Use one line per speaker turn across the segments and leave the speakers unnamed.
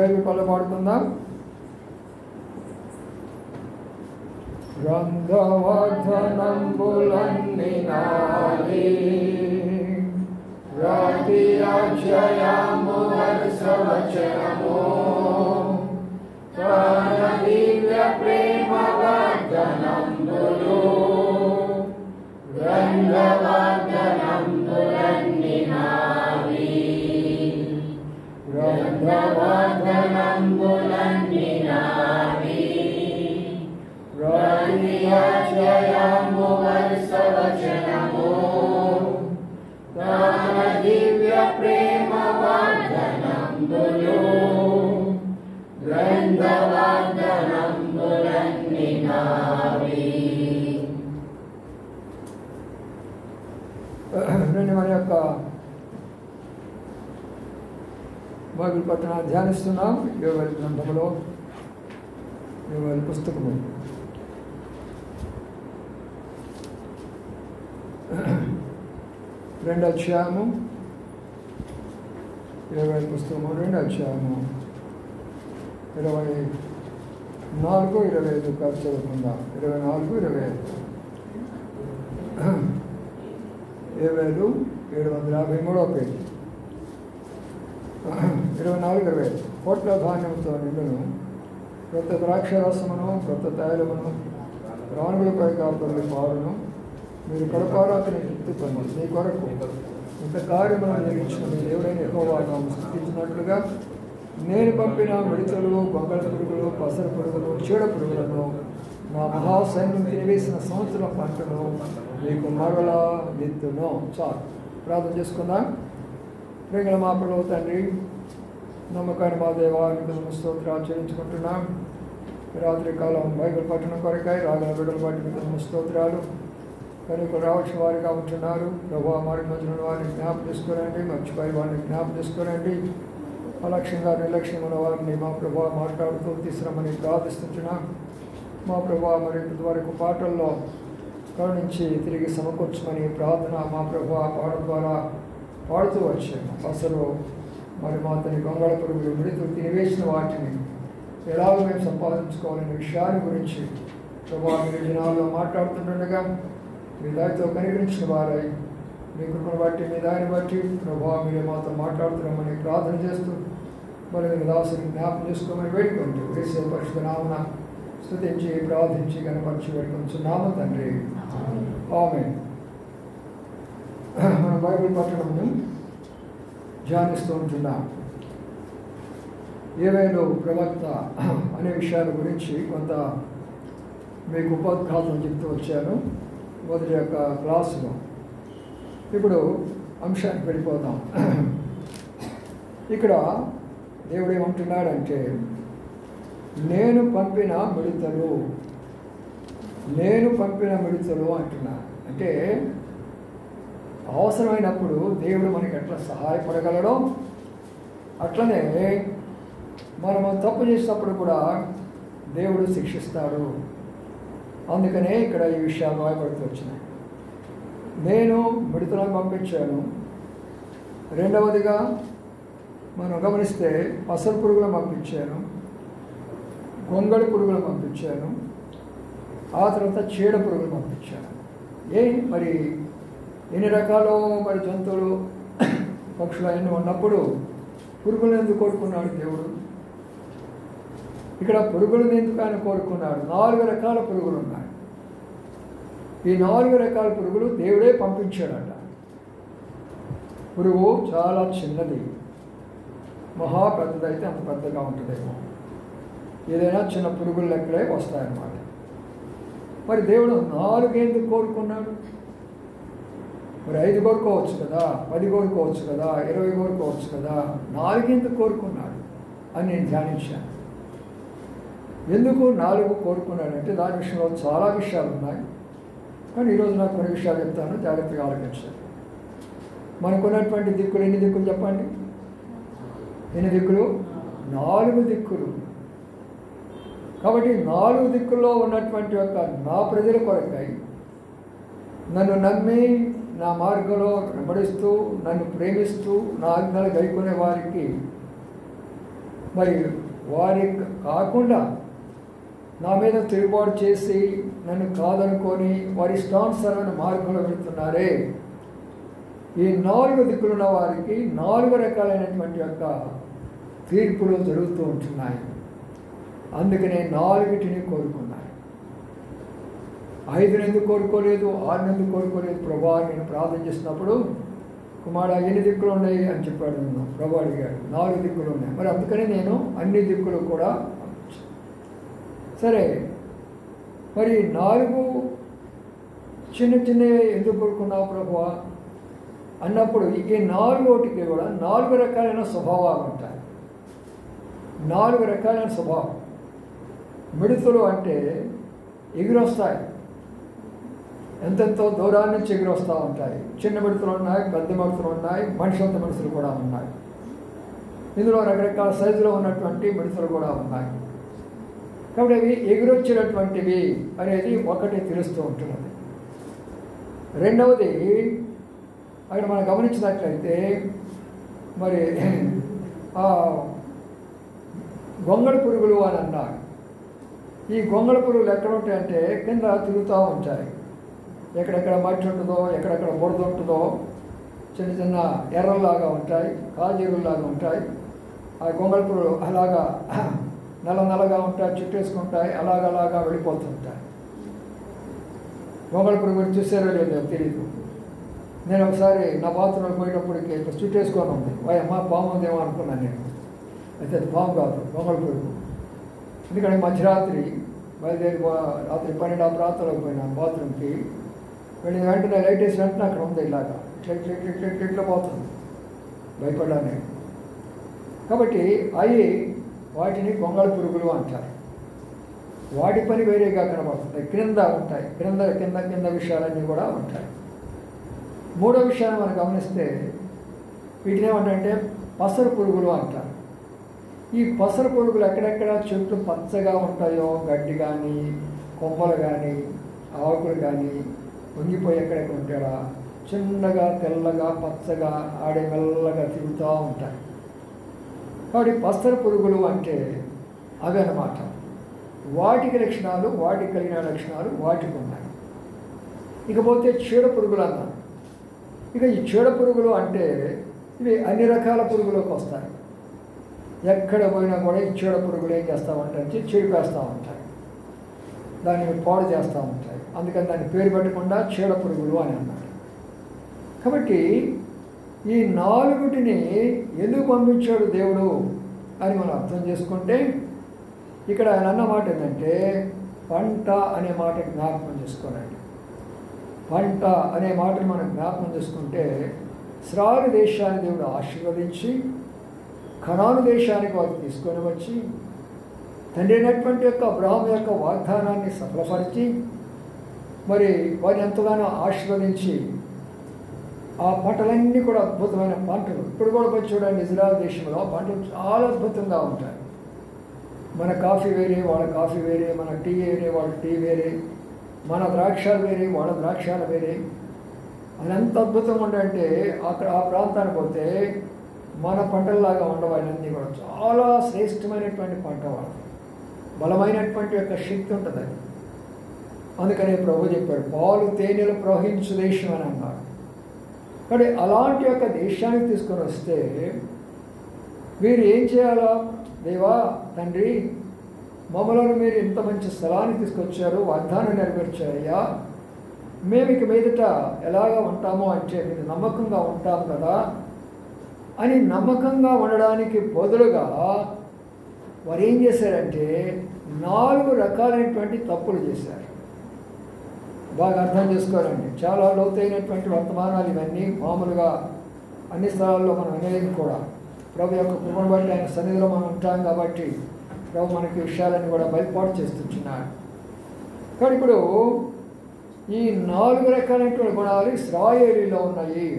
Bible పనులు పాడుకుందాం. గ్రంథవర్ధనంబులన్ని నావి రాతి అక్షయము వర్షవచనము ప్రాణ దివ్య ప్రేమ వర్ధనంబులు గ్రంథవర్ధనంబులన్ని నావి గ్రంథవర్ధనంబులన్ని నావి రాతి అక్షయము వర్షవచనము ప్రాణ దివ్య ప్రేమ వర్ధనంబులు గ్రంథవర్ధనంబులన్ని నావి. నేను మన యొక్క బైబిల్ పట్టణాన్ని ధ్యానిస్తున్నాం. యోవేలు గ్రంథములో యోవేలు పుస్తకము 2వ అధ్యాయము యోవేలు పుస్తకము 2వ అధ్యాయము 24, 25 కాదు చదువుకుందాం. 24, 25 యోవేలు 753వ పేజీ 24, 25 కోట్ల ధాన్యంతో నిండును క్రొత్త ద్రాక్షరసమును క్రొత్త తైలమును రాణులపై కాపర్లు పారును. మీరు కడపారాతని ఎత్తుకొని మీ కొరకు ఇంత కార్యములను నిరీక్షణ మీ దేవుడైన యెహోవా నామమును స్తుతించినట్లుగా నేను పంపిన మిడతలు, గొంగళ పురుగులు, పసర పురుగులు, చీడ పురుగులను నా మహాసైన్యం తినివేసిన సంవత్సరం పంటను మీకు మరలా ఎత్తును. చాలు, ప్రార్థన చేసుకుందాం. ప్రేమల మా ప్రభువు తండ్రి, నమ్మకాన్ని మా దేవానికి స్తోత్రాలు చెల్లించుకుంటున్నాం. రాత్రి కాలం బైబిల్ పట్టణం కొరకై రాగల బిడ్డల బట్టి మీకు స్తోత్రాలు. కనుక రావచ్చు వారిగా ఉంటున్నారు. ప్రభావ మారి మధ్యన వారిని జ్ఞాపం చేసుకోరండి, మర్చిపోయి వారిని జ్ఞాపం చేసుకోరండి. అలక్ష్యంగా నిర్లక్ష్యం ఉన్న వారిని మా ప్రభావ మాట్లాడుతూ తీసుకురమని ప్రార్థిస్తున్నాం. మా ప్రభావ మరి వరకు పాటల్లో కరుణించి తిరిగి సమకూర్చమని ప్రార్థన మా ప్రభావ పాటల ద్వారా పాడుతూ వచ్చాము. అసలు మరి మా తన గొంగళ పురుగులు విడుతూ తినివేసిన వాటిని ఎలాగ మేము సంపాదించుకోవాలనే విషయాన్ని గురించి ప్రభావ మీరు జనాల్లో మాట్లాడుతుండగా మీ దానితో కనికరించిన వారై మీ కృపను బట్టి మీ దాన్ని బట్టి ప్రభావ మీరే మాతో మాట్లాడుతున్నామని ప్రార్థన చేస్తూ మరి మీ దాసుని జ్ఞాపం చేసుకోమని వేడుకుంటూ వేసే పరిశుద్ధ నామన స్తుతించి ప్రార్థించి కనపరిచి వేడుకొంచున్నాము తండ్రి, ఆమేన్. మన బైబిల్ పట్టణంను ధ్యానిస్తూ ఉంటున్నాం. యోవేలు ప్రవక్త అనే విషయాల గురించి కొంత మీకు ఉపోద్ఘాతం చెప్తూ వచ్చాను మొదటి యొక్క క్లాసులో. ఇప్పుడు అంశానికి వెళ్ళిపోతాం. ఇక్కడ దేవుడు ఏమంటున్నాడంటే, నేను పంపిన మిడతలు అంటున్నాడు. అంటే అవసరమైనప్పుడు దేవుడు మనకి ఎట్లా సహాయపడగలడో అట్లనే మనము తప్పు చేసినప్పుడు కూడా దేవుడు శిక్షిస్తాడు. అందుకనే ఇక్కడ ఈ విషయాలు రాయబడుతూ వచ్చినాయి. నేను మిడతలను పంపించాను. రెండవదిగా మనం గమనిస్తే పసరు పురుగులను పంపించాను, గొంగళి పురుగులను పంపించాను, ఆ తర్వాత చీడ పురుగులు పంపించాను. మరి ఎన్ని రకాలు మరి జంతువులు పక్షులు అవన్నీ ఉన్నప్పుడు పురుగులను ఎందుకు కోరుకున్నాడు దేవుడు? ఇక్కడ పురుగులను ఎందుకు ఆయన కోరుకున్నాడు? 4 రకాల పురుగులు ఉన్నాయి. ఈ 4 రకాల పురుగులు దేవుడే పంపించాడట. పురుగు చాలా చిన్నది, మహా పెద్దదైతే అంత పెద్దగా ఉంటుందేమో. ఏదైనా చిన్న పురుగులు లెక్కలే వస్తాయన్నమాట. మరి దేవుడు 4 ఎందుకు కోరుకున్నాడు? మరి 5 కోరుకోవచ్చు కదా, 10 కోరుకోవచ్చు కదా, 20 కోరుకోవచ్చు కదా, 4 ఎందుకు కోరుకున్నాడు అని నేను ధ్యానించాను. ఎందుకు 4 కోరుకున్నాడంటే దాని విషయంలో చాలా విషయాలు ఉన్నాయి. కానీ ఈరోజు నాకు కొన్ని విషయాలు చెప్తాను, జాగ్రత్తగా ఆలోచించాను. మనకున్నటువంటి దిక్కులు ఎన్ని దిక్కులు చెప్పండి? ఎన్ని దిక్కులు? 4 దిక్కులు. కాబట్టి 4 దిక్కుల్లో ఉన్నటువంటి యొక్క నా ప్రజల కొరకై, నన్ను నమ్మి నా మార్గంలో వెంబడిస్తూ నన్ను ప్రేమిస్తూ నా ఆజ్ఞలు గైకొనే వారికి, మరి వారి కాకుండా నా మీద తిరుగుబాటు చేసి నన్ను కాదనుకొని వారి ఇష్టానుసారమైన మార్గంలో వెళుతున్నారే, ఈ 4 దిక్కులున్న వారికి 4 రకాలైనటువంటి యొక్క తీర్పులు జరుగుతూ ఉంటున్నాయి. అందుకనే 4 కోరుకున్నాను. 5 ఎందుకు కోరుకోలేదు, 6 ఎందుకు కోరుకోలేదు? ప్రభా నేను ప్రార్థన చేసినప్పుడు కుమారుడు ఎన్ని దిక్కులు ఉన్నాయి అని చెప్పాడు. నేను ప్రభు అడిగాడు, 4 దిక్కులు ఉన్నాయి. మరి అందుకని నేను అన్ని దిక్కులు కూడా సరే. మరి 4 చిన్న చిన్నవి ఎందుకు కోరుకున్నావు ప్రభు అన్నప్పుడు ఈ 4 కూడా 4 రకాలైన స్వభావాలు ఉంటాయి. 4 రకాలైన స్వభావం. మిడతలు అంటే ఎగిరొస్తాయి, ఎంతెంతో దూరాన్ని నుంచి ఎగిరొస్తూ ఉంటాయి. చిన్న మిడతలు ఉన్నాయి, పెద్ద మిడతలు ఉన్నాయి, మనుషులంత మనుషులు కూడా ఉన్నాయి. ఇందులో రకరకాల సైజులో ఉన్నటువంటి మిడతలు కూడా ఉన్నాయి. కాబట్టి అవి ఎగిరొచ్చినటువంటివి అనేది ఒకటి తెలుస్తూ ఉంటున్నది. రెండవది అక్కడ మనం గమనించినట్లయితే మరి గొంగళి పురుగులు అని అన్నారు. ఈ గొంగళి పురుగులు ఎక్కడ ఉంటాయంటే కింద తిరుగుతూ ఉంటాయి. ఎక్కడెక్కడ మట్టి ఉంటుందో, ఎక్కడెక్కడ బురద ఉంటుందో చిన్న చిన్న ఎర్రల్లాగా ఉంటాయి, కాజీరుల్లాగా ఉంటాయి. ఆ గొంగళి పురుగులు అలాగా నల్లగా ఉంటాయి, చుట్టేసుకుంటాయి, అలాగలాగా వెళ్ళిపోతుంటాయి. గొంగళి పురుగు చూసారో లేదో తెలియదు. నేను ఒకసారి నా బాత్రూంలో పోయేటప్పటికి ఇట్లా చుట్టేసుకొని ఉంది. అమ్మ పాము ఉందేమో అనుకున్నాను నేను. అయితే అది పాము కాదు, గొంగళి పురుగు. ఎందుకంటే మధ్యరాత్రి బయలుదేరి రాత్రి 12 ప్రాంతాలకు పోయినాను బాత్రూమ్కి. వెళ్ళిన వెంటనే లైట్ వేసి వెంటనే అక్కడ ఉంది ఇలాగా ఇట్లా పోతుంది. భయపడ్డాను. కాబట్టి అవి వాటిని గొంగళి పురుగులు అంటారు. వాటి పని వేరేగా కనబడుతుంది. క్రింద ఉంటాయి, కింద విషయాలన్నీ కూడా ఉంటాయి. మూడో విషయాన్ని మనం గమనిస్తే వీటిని ఏమంటే పసరు పురుగులు అంటారు. ఈ పసరు పురుగులు ఎక్కడెక్కడ చెట్లు పచ్చగా ఉంటాయో, గడ్డి కానీ కొమ్మలు కానీ ఆకులు కానీ వంగిపోయి ఎక్కడెక్కడ ఉంటాయో చిన్నగా తెల్లగా పచ్చగా ఆడే మెల్లగా తిరుగుతూ ఉంటాయి. కాబట్టి పసరు పురుగులు అంటే అవి అన్నమాట. వాటికి లక్షణాలు, వాటికి కలిగిన లక్షణాలు వాటికి ఉన్నాయి. ఇకపోతే చీడ పురుగులు అన్నారు. ఇక ఈ చీడ పురుగులు అంటే ఇవి అన్ని రకాల పురుగులోకి వస్తాయి. ఎక్కడ పోయినా కూడా ఈ చీడ పురుగులు ఏం చేస్తామంటే చెడిపేస్తూ ఉంటాయి, దాన్ని పాడు చేస్తూ ఉంటాయి. అందుకని దాన్ని పేరు పెట్టకుండా చీడ పురుగులు అని అన్నారు. కాబట్టి ఈ 4 ఎందుకు పంపించాడు దేవుడు అని మనం అర్థం చేసుకుంటే ఇక్కడ ఆయన అన్న మాట ఏంటంటే పంట అనే మాట జ్ఞాపకం చేసుకోనండి. పంట అనే మాటను మనం జ్ఞాపకం చేసుకుంటే ఇశ్రాయేలు దేశాన్ని దేవుడు ఆశీర్వదించి కనాను దేశానికి వారు తీసుకొని వచ్చి తండ్రి అయినటువంటి యొక్క అబ్రహాము యొక్క వాగ్దానాన్ని సఫలపరిచి మరి వారిని ఎంతగానో ఆశీర్వదించి ఆ పంటలన్నీ కూడా అద్భుతమైన పంటలు. ఇప్పుడు కూడా పోయి చూడండి, ఇజ్రాయెల్ దేశంలో పంటలు చాలా అద్భుతంగా ఉంటాయి. మన కాఫీ వేరే, వాళ్ళ కాఫీ వేరే, మన టీ వేరే, వాళ్ళ టీ వేరే, మన ద్రాక్షాలు వేరే, వాళ్ళ ద్రాక్షాలు వేరే. అది ఎంత అద్భుతంగా ఉండంటే అక్కడ ఆ ప్రాంతానికి పోతే మన పంటల్లాగా ఉండవు. అవన్నీ కూడా చాలా శ్రేష్టమైనటువంటి పంట, వాళ్ళు బలమైనటువంటి యొక్క శక్తి ఉంటుంది. అది అందుకని ప్రభు చెప్పాడు, పాలు తేనెలు ప్రవహించు దేశం అని అన్నారు. కానీ అలాంటి యొక్క దేశానికి తీసుకొని వస్తే మీరు ఏం చేయాలా? దేవా తండ్రి, మమ్మలను మీరు ఇంత మంచి స్థలాన్ని తీసుకొచ్చారు, వాగ్దానం నెరవేర్చారయ్యా, మేము ఇక మీదట ఎలాగా ఉంటామో అంటే మీరు నమ్మకంగా ఉంటాం కదా అని నమ్మకంగా ఉండడానికి బదులుగా వారు ఏం చేశారంటే 4 రకాలైనటువంటి తప్పులు చేశారు. బాగా అర్థం చేసుకోవాలండి. చాలా లోతైనటువంటి వర్తమానాలు ఇవన్నీ. మామూలుగా అన్ని స్థలాల్లో మనం వినలేదు కూడా. ప్రభు యొక్క కృపను బట్టి ఆయన సన్నిధిలో మనం ఉంటాం కాబట్టి ప్రభు మనకి విషయాలన్నీ కూడా బయలుపాటు చేస్తున్నాడు. కానీ ఇప్పుడు ఈ 4 రకాలైనటువంటి గుణాలు ఇశ్రాయేలీలో ఉన్నాయి.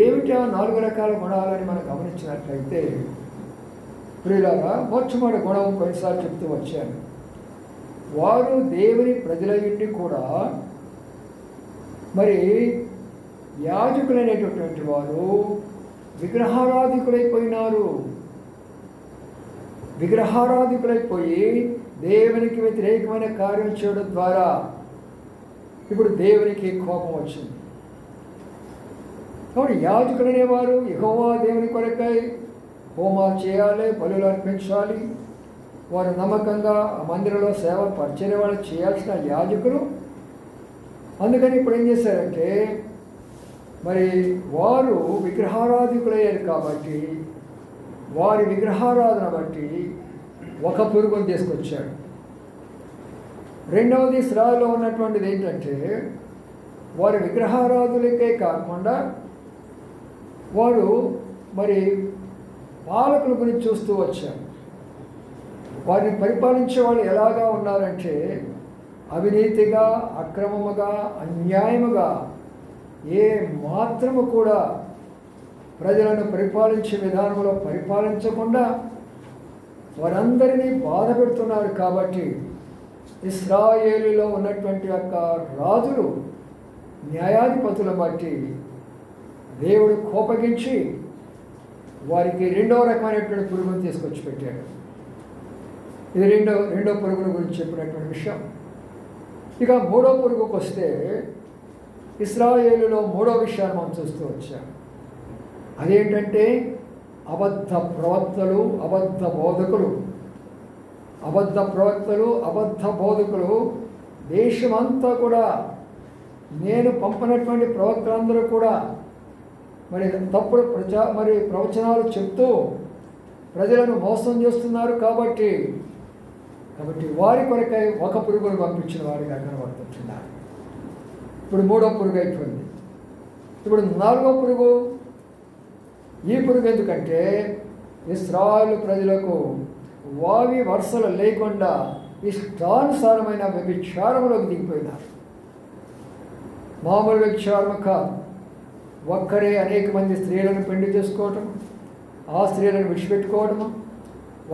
ఏమిటి ఆ 4 రకాల గుణాలని మనం గమనించినట్లయితే, ప్రియులారా, మొట్టమొదటి గుణం కొన్నిసార్లు చెప్తూ వచ్చాను. వారు దేవుని ప్రజలయ్యుండి కూడా మరి యాజకులైనటువంటి వారు విగ్రహారాధికులైపోయినారు. విగ్రహారాధికులైపోయి దేవునికి వ్యతిరేకమైన కార్యం చేయడం ద్వారా ఇప్పుడు దేవునికి కోపం వచ్చింది. కాబట్టి యాజకులు అనేవారు యెహోవా దేవుని కొరకై హోమాలు చేయాలి, బలులు అర్పించాలి. వారు నమ్మకంగా మందిరంలో సేవ పరిచర్య వాళ్ళు చేయాల్సిన యాజకులు. అందుకని ఇప్పుడు ఏం చేశారంటే మరి వారు విగ్రహారాధికులయ్యారు కాబట్టి వారి విగ్రహారాధన బట్టి ఒక పురుగును తీసుకొచ్చాడు. రెండవది ఇశ్రాయేలులో ఉన్నటువంటిది ఏంటంటే, వారి విగ్రహారాధులకే కాకుండా వారు మరి పాలకుల గురించి చూస్తూ వచ్చారు. వారిని పరిపాలించే వాళ్ళు ఎలాగా ఉన్నారంటే అవినీతిగా, అక్రమముగా, అన్యాయముగా, ఏ మాత్రము కూడా ప్రజలను పరిపాలించే విధానంలో పరిపాలించకుండా వారందరినీ బాధ పెడుతున్నారు. కాబట్టి ఇశ్రాయేలులో ఉన్నటువంటి యొక్క రాజులు, న్యాయాధిపతులను బట్టి దేవుడు కోపగించి వారికి రెండవ రకమైనటువంటి పురుగును తీసుకొచ్చి పెట్టాడు. ఇది రెండో పురుగుల గురించి చెప్పినటువంటి విషయం. ఇక మూడో పురుగుకు వస్తే ఇశ్రాయేలులో మూడో విషయాన్ని మనం చూస్తూ వచ్చాం. అదేంటంటే అబద్ధ ప్రవక్తలు, అబద్ధ బోధకులు. అబద్ధ ప్రవక్తలు, అబద్ధ బోధకులు దేశమంతా కూడా నేను పంపినటువంటి ప్రవక్తలందరూ కూడా మరి తప్పుడు ప్రవచనాలు చెప్తూ ప్రజలను మోసం చేస్తున్నారు. కాబట్టి వారి కొరకై ఒక పురుగును పంపించిన వారిగా కనబడుతున్నారు. ఇప్పుడు మూడో పురుగు అయిపోయింది. ఇప్పుడు నాలుగో పురుగు. ఈ పురుగు ఎందుకంటే ఇశ్రాయేలు ప్రజలకు వావి వరుసలు లేకుండా ఇష్టానుసారమైన వ్యభిచారంలోకి దిగిపోయినారు. మామూలు వ్యభిచారం కాదు. ఒక్కరే అనేక మంది స్త్రీలను పెళ్లి చేసుకోవటం, ఆ స్త్రీలను విడిచిపెట్టుకోవడము,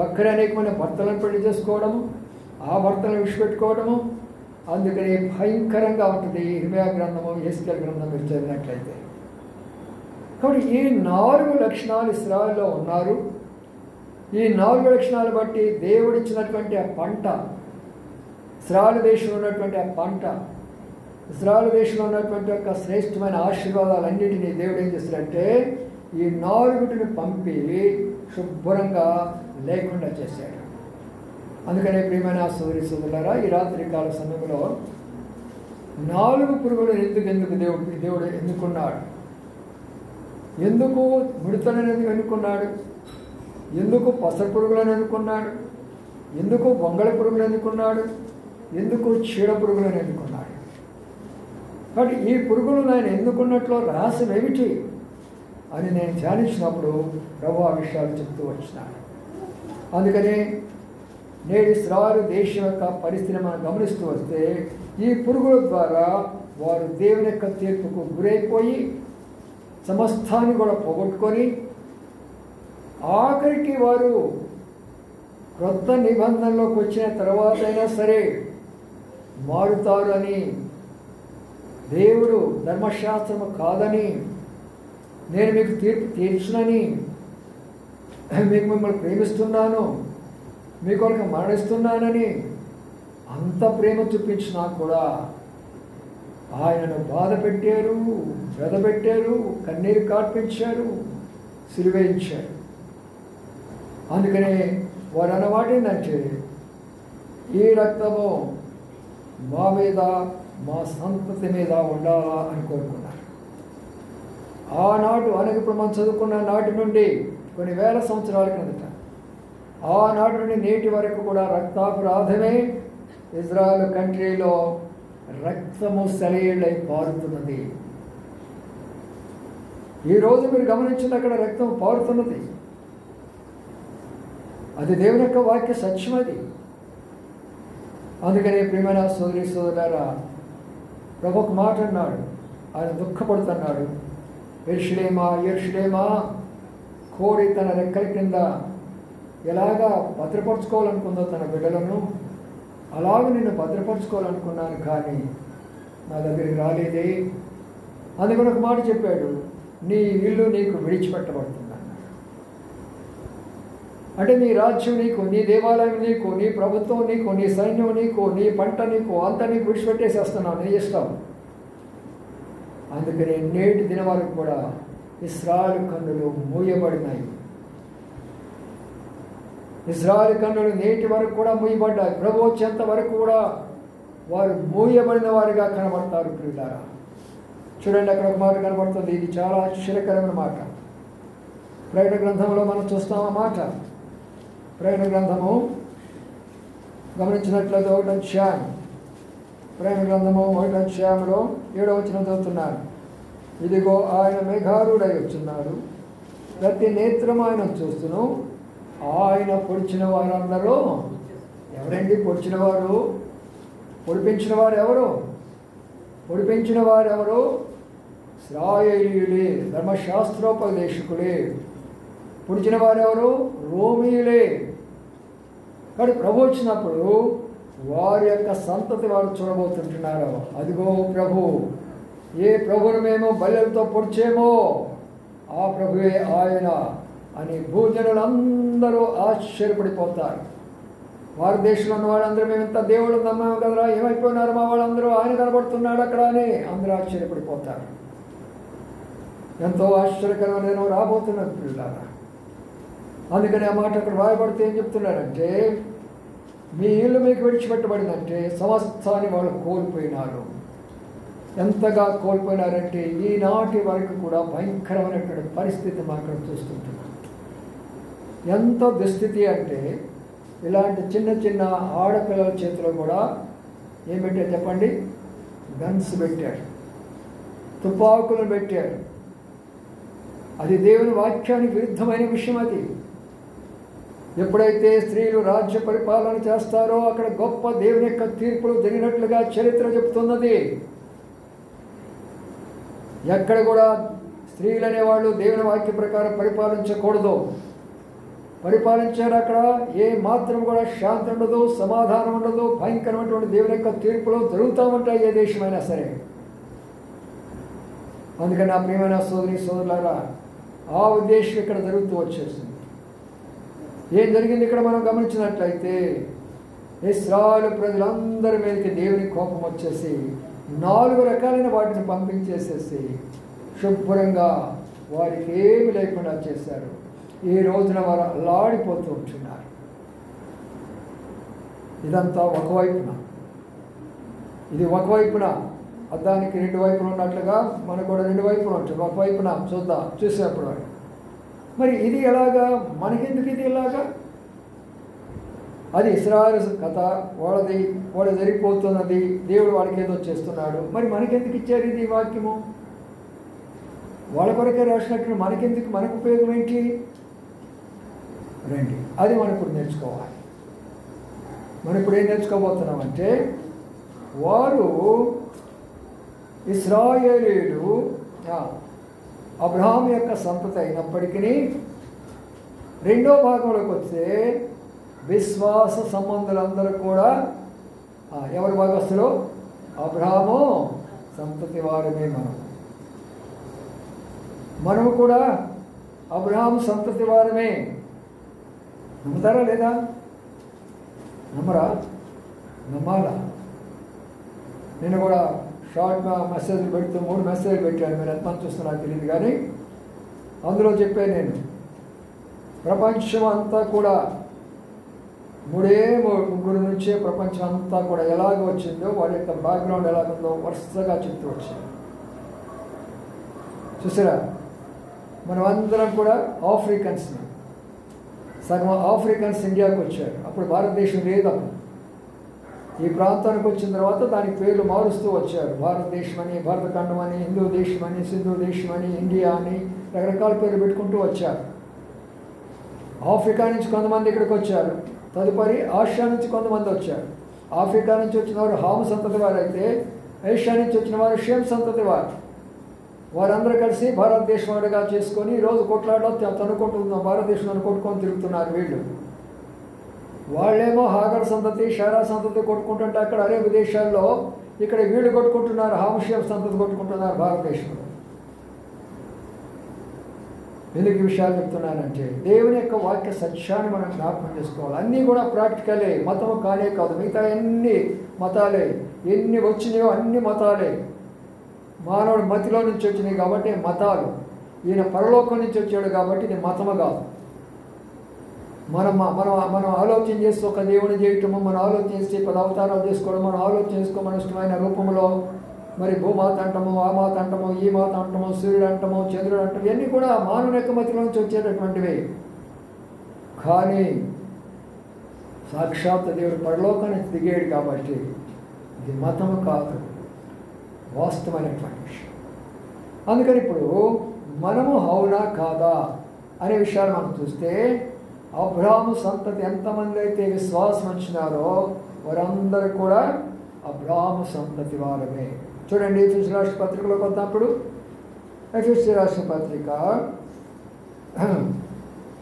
ఒక్కరే అనేక మంది భర్తలను పెళ్లి చేసుకోవడము, ఆ భర్తలను విడిచిపెట్టుకోవడము. అందుకని భయంకరంగా ఉంటుంది ఇర్మియా గ్రంథము, యెహెజ్కేలు గ్రంథం మీరు చదివినట్లయితే. కాబట్టి ఈ 4 లక్షణాలు ఇశ్రాయేలులో ఉన్నారు. ఈ 4 లక్షణాలు బట్టి దేవుడిచ్చినటువంటి ఆ పంట, ఇశ్రాయేలు దేశంలో ఉన్నటువంటి ఆ పంట, ఇశ్రాయేలు దేశంలో ఉన్నటువంటి యొక్క శ్రేష్టమైన ఆశీర్వాదాలన్నిటినీ దేవుడు ఏం చేస్తాడంటే ఈ 4 పంపి శుభ్రంగా లేకుండా చేశాడు. అందుకనే ప్రియమైన సోదరులారా, ఈ రాత్రికాల సమయంలో 4 పురుగులు ఎందుకు దేవుడు ఎన్నుకున్నాడు? ఎందుకు మిడతలను ఎన్నుకున్నాడు? ఎందుకు పసరు పురుగులను ఎన్నుకున్నాడు? ఎందుకు బొంగళ పురుగులను ఎన్నుకున్నాడు? ఎందుకు చీడ పురుగులను ఎన్నుకున్నాడు? కాబట్టి ఈ పురుగులు ఆయన ఎన్నుకున్నట్లో రహస్యం ఏమిటి అని నేను ధ్యానించినప్పుడు ప్రభు ఆ విషయాలు చెప్తూ వచ్చినాడు. అందుకని నేడు ఇశ్రాయేలు దేశం యొక్క పరిస్థితిని మనం గమనిస్తూ వస్తే ఈ పురుగుల ద్వారా వారు దేవుని యొక్క తీర్పుకు గురైపోయి సమస్తాన్ని కూడా పోగొట్టుకొని ఆఖరికి వారు క్రొత్త నిబంధనలోకి వచ్చిన తర్వాత అయినా సరే మారుతారు అని, దేవుడు ధర్మశాస్త్రము కాదని, నేను మీకు తీర్పు తీర్చునని, మీకు మిమ్మల్ని ప్రేమిస్తున్నాను, మీ కొరకు మరణిస్తున్నానని అంత ప్రేమ చూపించినా కూడా ఆయనను బాధ పెట్టారు, వ్యధ పెట్టారు, కన్నీరు కార్పించారు, సిలువేయించారు. అందుకనే వారు అన్నమాట ఏంటంటే, ఈ రక్తము మా మీద, మా సంతతి మీద ఉండాలా అని కోరుకున్నారు. ఆనాడు అనగా ఇప్పుడు మనం చదువుకున్న నాటి నుండి కొన్ని వేల సంవత్సరాల కిందట, ఆనాటి నుండి నేటి వరకు కూడా రక్తాపరాధమే ఇజ్రాయెల్ కంట్రీలో రక్తము సెలయేళ్ళై పారుతున్నది. ఈరోజు మీరు గమనించిన అక్కడ రక్తం పారుతున్నది. అది దేవుని యొక్క వాక్య సత్యం. అది అందుకనే ప్రియమైన సోదరి సోదరులారా, ప్రభు ఒక మాట అన్నాడు, ఆయన దుఃఖపడుతున్నాడు. యెరూషలేమా యెరూషలేమా, కోడి తన రెక్కల కింద ఎలాగా భద్రపరచుకోవాలనుకుందో తన బిడ్డలను, అలాగే నిన్ను భద్రపరచుకోవాలనుకున్నాను, కానీ నా దగ్గరికి రాలేదే. అందుకని ఒక మాట చెప్పాడు, నీ ఇల్లు నీకు విడిచిపెట్టబడుతుంది అన్నాడు. అంటే నీ రాజ్యం నీకు, నీ దేవాలయం నీకు, నీ ప్రభుత్వం నీకు, నీ సైన్యం నీకు, నీ పంట నీకు, అంతా నీకు విడిచిపెట్టేసేస్తున్నావు, నీ ఇష్టం. అందుకని నేటి దిన వరకు కూడా ఇశ్రాయేలు కన్నులు మూయబడినాయి. ఇశ్రాయేలు కన్నులు నేటి వరకు కూడా మూయబడ్డాయి. ప్రభు వచ్చేంత వరకు కూడా వారు మూయబడిన వారిగా కనబడతారు. ప్రియులారా, చూడండి, అక్కడ ఒక మాట కనబడుతుంది. ఇది చాలా ఆశ్చర్యకరమైన మాట. ప్రకటన గ్రంథంలో మనం చూస్తాం ఆ మాట. ప్రకటన గ్రంథము గమనించినట్లయితే 1వ అధ్యాయం, ప్రకటన గ్రంథము 1వ అధ్యాయంలో 7వ వచనం చదువుతున్నాను. ఇదిగో ఆయన మేఘారూఢై వచ్చున్నాడు, ప్రతి నేత్రం ఆయన చూస్తును, ఆయన పొడిచిన వారందరూ ఎవరండి? పొడిచిన వారు, పొడిపించిన వారు ఎవరు? పొడిపించిన వారు ఎవరు? ఇశ్రాయేలీయులే, ధర్మశాస్త్రోపదేశకులే. పొడిచిన వారు ఎవరు? రోమీయులే. కానీ ప్రభు వచ్చినప్పుడు వారి యొక్క సంతతి వారు చూడబోతుంటున్నారు. అదిగో ప్రభు, ఏ ప్రభువును మేము బల్లెలతో పొడిచేమో ఆ ప్రభువే ఆయన అని భూజనులందరూ ఆశ్చర్యపడిపోతారు. భారతదేశంలో ఉన్న వాళ్ళందరూ మేము ఇంత దేవుడు నమ్మాము కదరా, ఏమైపోయినారు మా వాళ్ళందరూ, ఆయన కనబడుతున్నాడు అక్కడ అని అందరూ ఆశ్చర్యపడిపోతారు. ఎంతో ఆశ్చర్యకరమైన రాబోతున్నది పిల్లలారా. అందుకని ఆ మాట అక్కడ రాయబడితే ఏం చెప్తున్నారంటే, మీ ఇల్లు మీకు విడిచిపెట్టబడిందంటే సమస్తాన్ని వాళ్ళు కోల్పోయినారు. ఎంతగా కోల్పోయినారంటే ఈనాటి వరకు కూడా భయంకరమైనటువంటి పరిస్థితి మనం ఇక్కడ చూస్తుంటున్నాం. ఎంత దుస్థితి అంటే, ఇలాంటి చిన్న చిన్న ఆడపిల్లల చేతిలో కూడా ఏం పెట్టారు చెప్పండి? గన్స్ పెట్టారు, తుపాకులు పెట్టారు. అది దేవుని వాక్యానికి విరుద్ధమైన విషయం. అది ఎప్పుడైతే స్త్రీలు రాజ్య పరిపాలన చేస్తారో అక్కడ గొప్ప దేవుని యొక్క తీర్పులు జరిగినట్లుగా చరిత్ర చెబుతున్నది. ఎక్కడ కూడా స్త్రీలు అనేవాళ్ళు దేవుని వాక్య ప్రకారం పరిపాలించకూడదు. పరిపాలించారు అక్కడ ఏ మాత్రం కూడా శాంతి ఉండదు, సమాధానం ఉండదు. భయంకరమైనటువంటి దేవుని యొక్క తీర్పులు జరుగుతూ ఉంటాయి ఏ దేశమైనా సరే. అందుకని నా ప్రియమైన సోదరి సోదరులారా, ఆ ఉద్దేశం ఇక్కడ జరుగుతూ వచ్చేసింది. ఏం జరిగింది ఇక్కడ మనం గమనించినట్లయితే, ఇశ్రాయేలు ప్రజలందరి మీదకి దేవుని కోపం వచ్చేసి 4 రకాలైన వాటిని పంపించేసేసి శుభ్రంగా వారికి ఏమి లేకుండా చేశారు. ఈ రోజున వారు అల్లాడిపోతూ ఉంటున్నారు. ఇదంతా ఒకవైపున, ఇది ఒకవైపున, అద్దానికి 2 వైపులు ఉన్నట్లుగా మనకు కూడా 2 వైపులు ఉంటుంది. ఒకవైపున చూసేప్పుడు మరి ఇది ఎలాగా, మనకెందుకు ఇది ఎలాగా? అది ఇశ్రాయేలు కథ, వాడు జరిగిపోతున్నది, దేవుడు వాడికి ఏదో చేస్తున్నాడు. మరి మనకెందుకు ఇచ్చారు ఇది వాక్యము? వాళ్ళ కొరకే రాసినట్టు మనకెందుకు, మనకు ఉపయోగం ఏంటి? రండి, అది మనం ఇప్పుడు నేర్చుకోవాలి. మనం ఇప్పుడు ఏం నేర్చుకోబోతున్నామంటే, వారు ఇశ్రాయేలీయులు అబ్రహాము యొక్క సంతతి అయినప్పటికీ 2వ భాగంలోకి వస్తే విశ్వాస సంబంధులందరూ కూడా ఎవరి భాగస్తులు? అబ్రహాము సంతతి వారమే. మనము కూడా అబ్రహాము సంతతి వారమే. నమ్ముతారా లేదా? నమ్మరా? నమ్మాలా? నేను కూడా షార్ట్ మెసేజ్లు పెడుతూ 3 మెసేజ్లు పెట్టాను. మీరు ఎంతమంది చూస్తున్నా తెలియదు, కానీ అందులో చెప్పాను నేను, ప్రపంచం అంతా కూడా 3 నుంచే ప్రపంచం అంతా కూడా ఎలాగ వచ్చిందో, వాళ్ళ యొక్క బ్యాక్గ్రౌండ్ ఎలాగుందో వరుసగా చెప్తూ వచ్చాను. చూసారా? మనం అందరం కూడా ఆఫ్రికన్స్. సగం ఆఫ్రికన్స్ ఇండియాకి వచ్చారు. అప్పుడు భారతదేశం లేదు. ఈ ప్రాంతానికి వచ్చిన తర్వాత దానికి పేర్లు మారుస్తూ వచ్చారు. భారతదేశం అని, భారతఖండం అని, హిందూ దేశం అని, సింధు దేశం అని, ఇండియా అని రకరకాల పేర్లు పెట్టుకుంటూ వచ్చారు. ఆఫ్రికా నుంచి కొంతమంది ఇక్కడికి వచ్చారు. తదుపరి ఆసియా నుంచి కొంతమంది వచ్చారు. ఆఫ్రికా నుంచి వచ్చిన వారు హాము సంతతి వారు అయితే, ఏషియా నుంచి వచ్చిన వారు షేమ్ సంతతి వారు. వారందరూ కలిసి భారతదేశం వాడుగా చేసుకొని ఈరోజు కొట్లాడలో తనుకుంటున్నాం, భారతదేశంలో కొట్టుకొని తిరుగుతున్నారు వీళ్ళు. వాళ్ళేమో హాగర్ సంతతి, షారా సంతతి కొట్టుకుంటుంటే అక్కడ అరేబ్ దేశాల్లో, ఇక్కడ వీళ్ళు కొట్టుకుంటున్నారు, హాముషేమ్ సంతతి కొట్టుకుంటున్నారు భారతదేశంలో. ఎందుకు ఈ విషయాలు చెప్తున్నానంటే, దేవుని యొక్క వాక్య సత్యాన్ని మనం జ్ఞాపకం చేసుకోవాలి. అన్నీ కూడా ప్రాక్టికలే, మతము కానే కాదు. మిగతా ఎన్ని మతాలే, ఎన్ని వచ్చినాయో అన్ని మతాలే. మానవుడి మతిలో నుంచి వచ్చినాయి కాబట్టి మతాలు. ఈయన పరలోకం నుంచి వచ్చాడు కాబట్టి ఇది మతము కాదు. మనం ఆలోచన చేసి ఒక దేవుని చేయటము, మనం ఆలోచన చేసి 10 అవతారాలు చేసుకోవడం, మనం ఆలోచన చేసుకో మన ఇష్టమైన రూపంలో మరి భూమాత అంటము, ఆ మాత అంటము, ఈ మాత అంటము, సూర్యుడు అంటము, చంద్రుడు అంటము, ఇవన్నీ కూడా మానవుని యొక్క మతిలో నుంచి వచ్చేటటువంటివి. కానీ సాక్షాత్ దేవుడు పరలోకానికి దిగాడు కాబట్టి ఇది మతము కాదు, వాస్తవమైనటువంటి విషయం. అందుకని ఇప్పుడు మనము అవునా కాదా అనే విషయాలు మనం చూస్తే, అబ్రహాము సంతతి ఎంతమంది అయితే విశ్వాసం ఉంచినారో వారందరూ కూడా అబ్రహాము సంతతి వారమే. చూడండి, ఎఫెసీ రాష్ట్ర పత్రికలోకి వద్దాప్పుడు, ఎఫెసీ రాష్ట్ర పత్రిక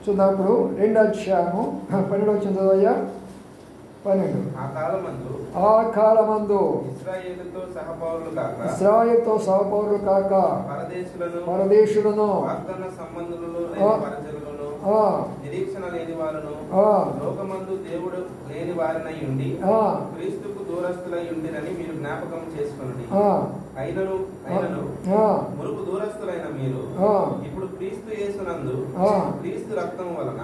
చూద్దాప్పుడు 2వ అధ్యాయము 12 వచ్చిన చదవయ్యా. 12. ఆ కాలమందు ఇశ్రాయేలుతో సహపౌరులు కాక పరదేశులను,
నిరీక్షణ లేని వారును, లోకమందు దేవుడు లేని వారినై ఉండి క్రీస్తుకు దూరస్తులై ఉండిరని మీరు జ్ఞాపకం చేసుకొనుడి. అయినను మురుకు దూరస్తులైన మీరు ఇప్పుడు క్రీస్తు యేసునందు క్రీస్తు రక్తం వలన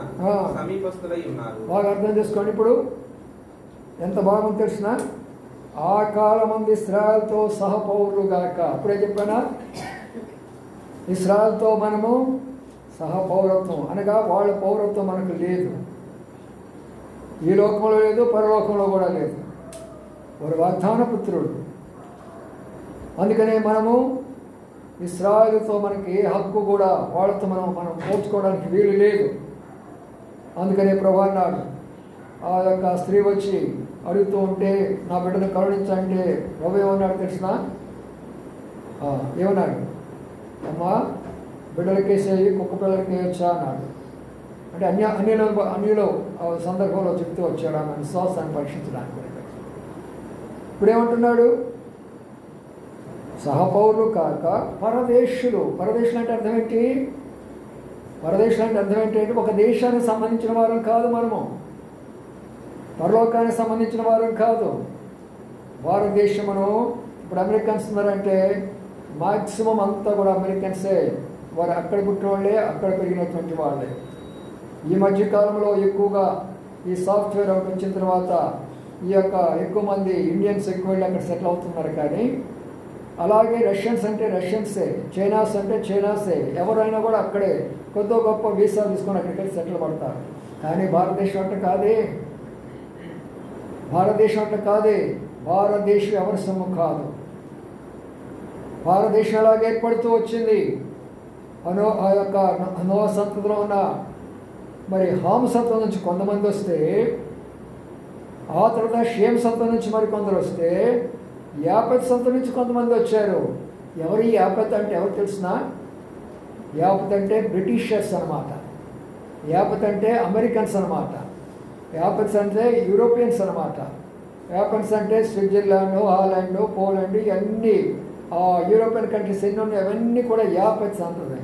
సమీపస్తులై ఉన్నారు.
బాగా అర్థం చేసుకోండి. ఇప్పుడు ఎంత బాగుంది తెలిసిన, ఆ కాలమంది ఇశ్రాయేలుతో సహపౌరులు గాక. అప్పుడే చెప్పానా, ఇశ్రాయేలుతో మనము సహపౌరత్వం, అనగా వాళ్ళ పౌరత్వం మనకు లేదు. ఈ లోకంలో లేదు, పరలోకంలో కూడా లేదు. వారు వాగ్దాన పుత్రుడు. అందుకనే మనము ఇశ్రాయేలుతో మనకి ఏ హక్కు కూడా వాళ్ళతో మనం పోల్చుకోవడానికి వీలు లేదు. అందుకనే ప్రభువు అన్నాడు, ఆ యొక్క స్త్రీ వచ్చి అడుగుతూ ఉంటే నా బిడ్డను కరుణించంటే ప్రభు ఏమన్నాడు తెలిసిన? ఏమన్నాడు? అమ్మా బిడ్డలకేసేయి, కుక్క పిల్లలకి వేయొచ్చా అన్నాడు. అంటే అన్యులో సందర్భంలో చెప్తూ వచ్చాడు ఆమె విశ్వాసాన్ని పరీక్షించడానికి. ఇప్పుడేమంటున్నాడు? సహపౌరులు కాక పరదేశులు. పరదేశులు అంటే అర్థం ఏంటి? పరదేశులు అంటే అర్థం ఏంటి? ఒక దేశానికి సంబంధించిన వారం కాదు మనము, పరలోకానికి సంబంధించిన వారం కాదు. భారతదేశమును ఇప్పుడు అమెరికన్స్ ఉన్నారంటే మాక్సిమం అంతా కూడా అమెరికన్సే. వారు అక్కడ పుట్టిన వాళ్ళే, అక్కడ పెరిగినటువంటి వాళ్ళే. ఈ మధ్యకాలంలో ఎక్కువగా ఈ సాఫ్ట్వేర్ ఒకటి వచ్చిన తర్వాత ఈ యొక్క ఎక్కువ మంది ఇండియన్స్ ఎక్కువ వెళ్ళి అక్కడ సెటిల్ అవుతున్నారు. కానీ అలాగే రష్యన్స్ అంటే రష్యన్సే, చైనాస్ అంటే చైనాసే, ఎవరైనా కూడా అక్కడే కొద్ది గొప్ప వీసా తీసుకొని అక్కడికి సెటిల్ పడతారు. కానీ భారతదేశం అంటే కాదే, భారతదేశం అంటే కాదే. భారతదేశం ఎవరి సొమ్ము కాదు. భారతదేశం అలాగే ఏర్పడుతూ వచ్చింది. ఆ యొక్క నోవా సంతతిలో ఉన్న మరి హాము సంతతి నుంచి కొంతమంది వస్తే, ఆ తర్వాత షేమ్ సంతతి నుంచి మరి కొందరు వస్తే, యాపత్ సంతతి నుంచి కొంతమంది వచ్చారు. ఎవరు ఈ యాపత్ అంటే ఎవరు తెలిసిన? యాపత్ అంటే బ్రిటిషర్స్ అనమాట. యాపత్ అంటే అమెరికన్స్ అనమాట. యాపన్స్ అంటే యూరోపియన్స్ అనమాట. యాపన్స్ అంటే స్విట్జర్లాండ్, హాలాండ్, పోలాండ్, ఇవన్నీ యూరోపియన్ కంట్రీస్ ఎన్ని ఉన్నాయి అవన్నీ కూడా యాపన్స్ అంటుంది.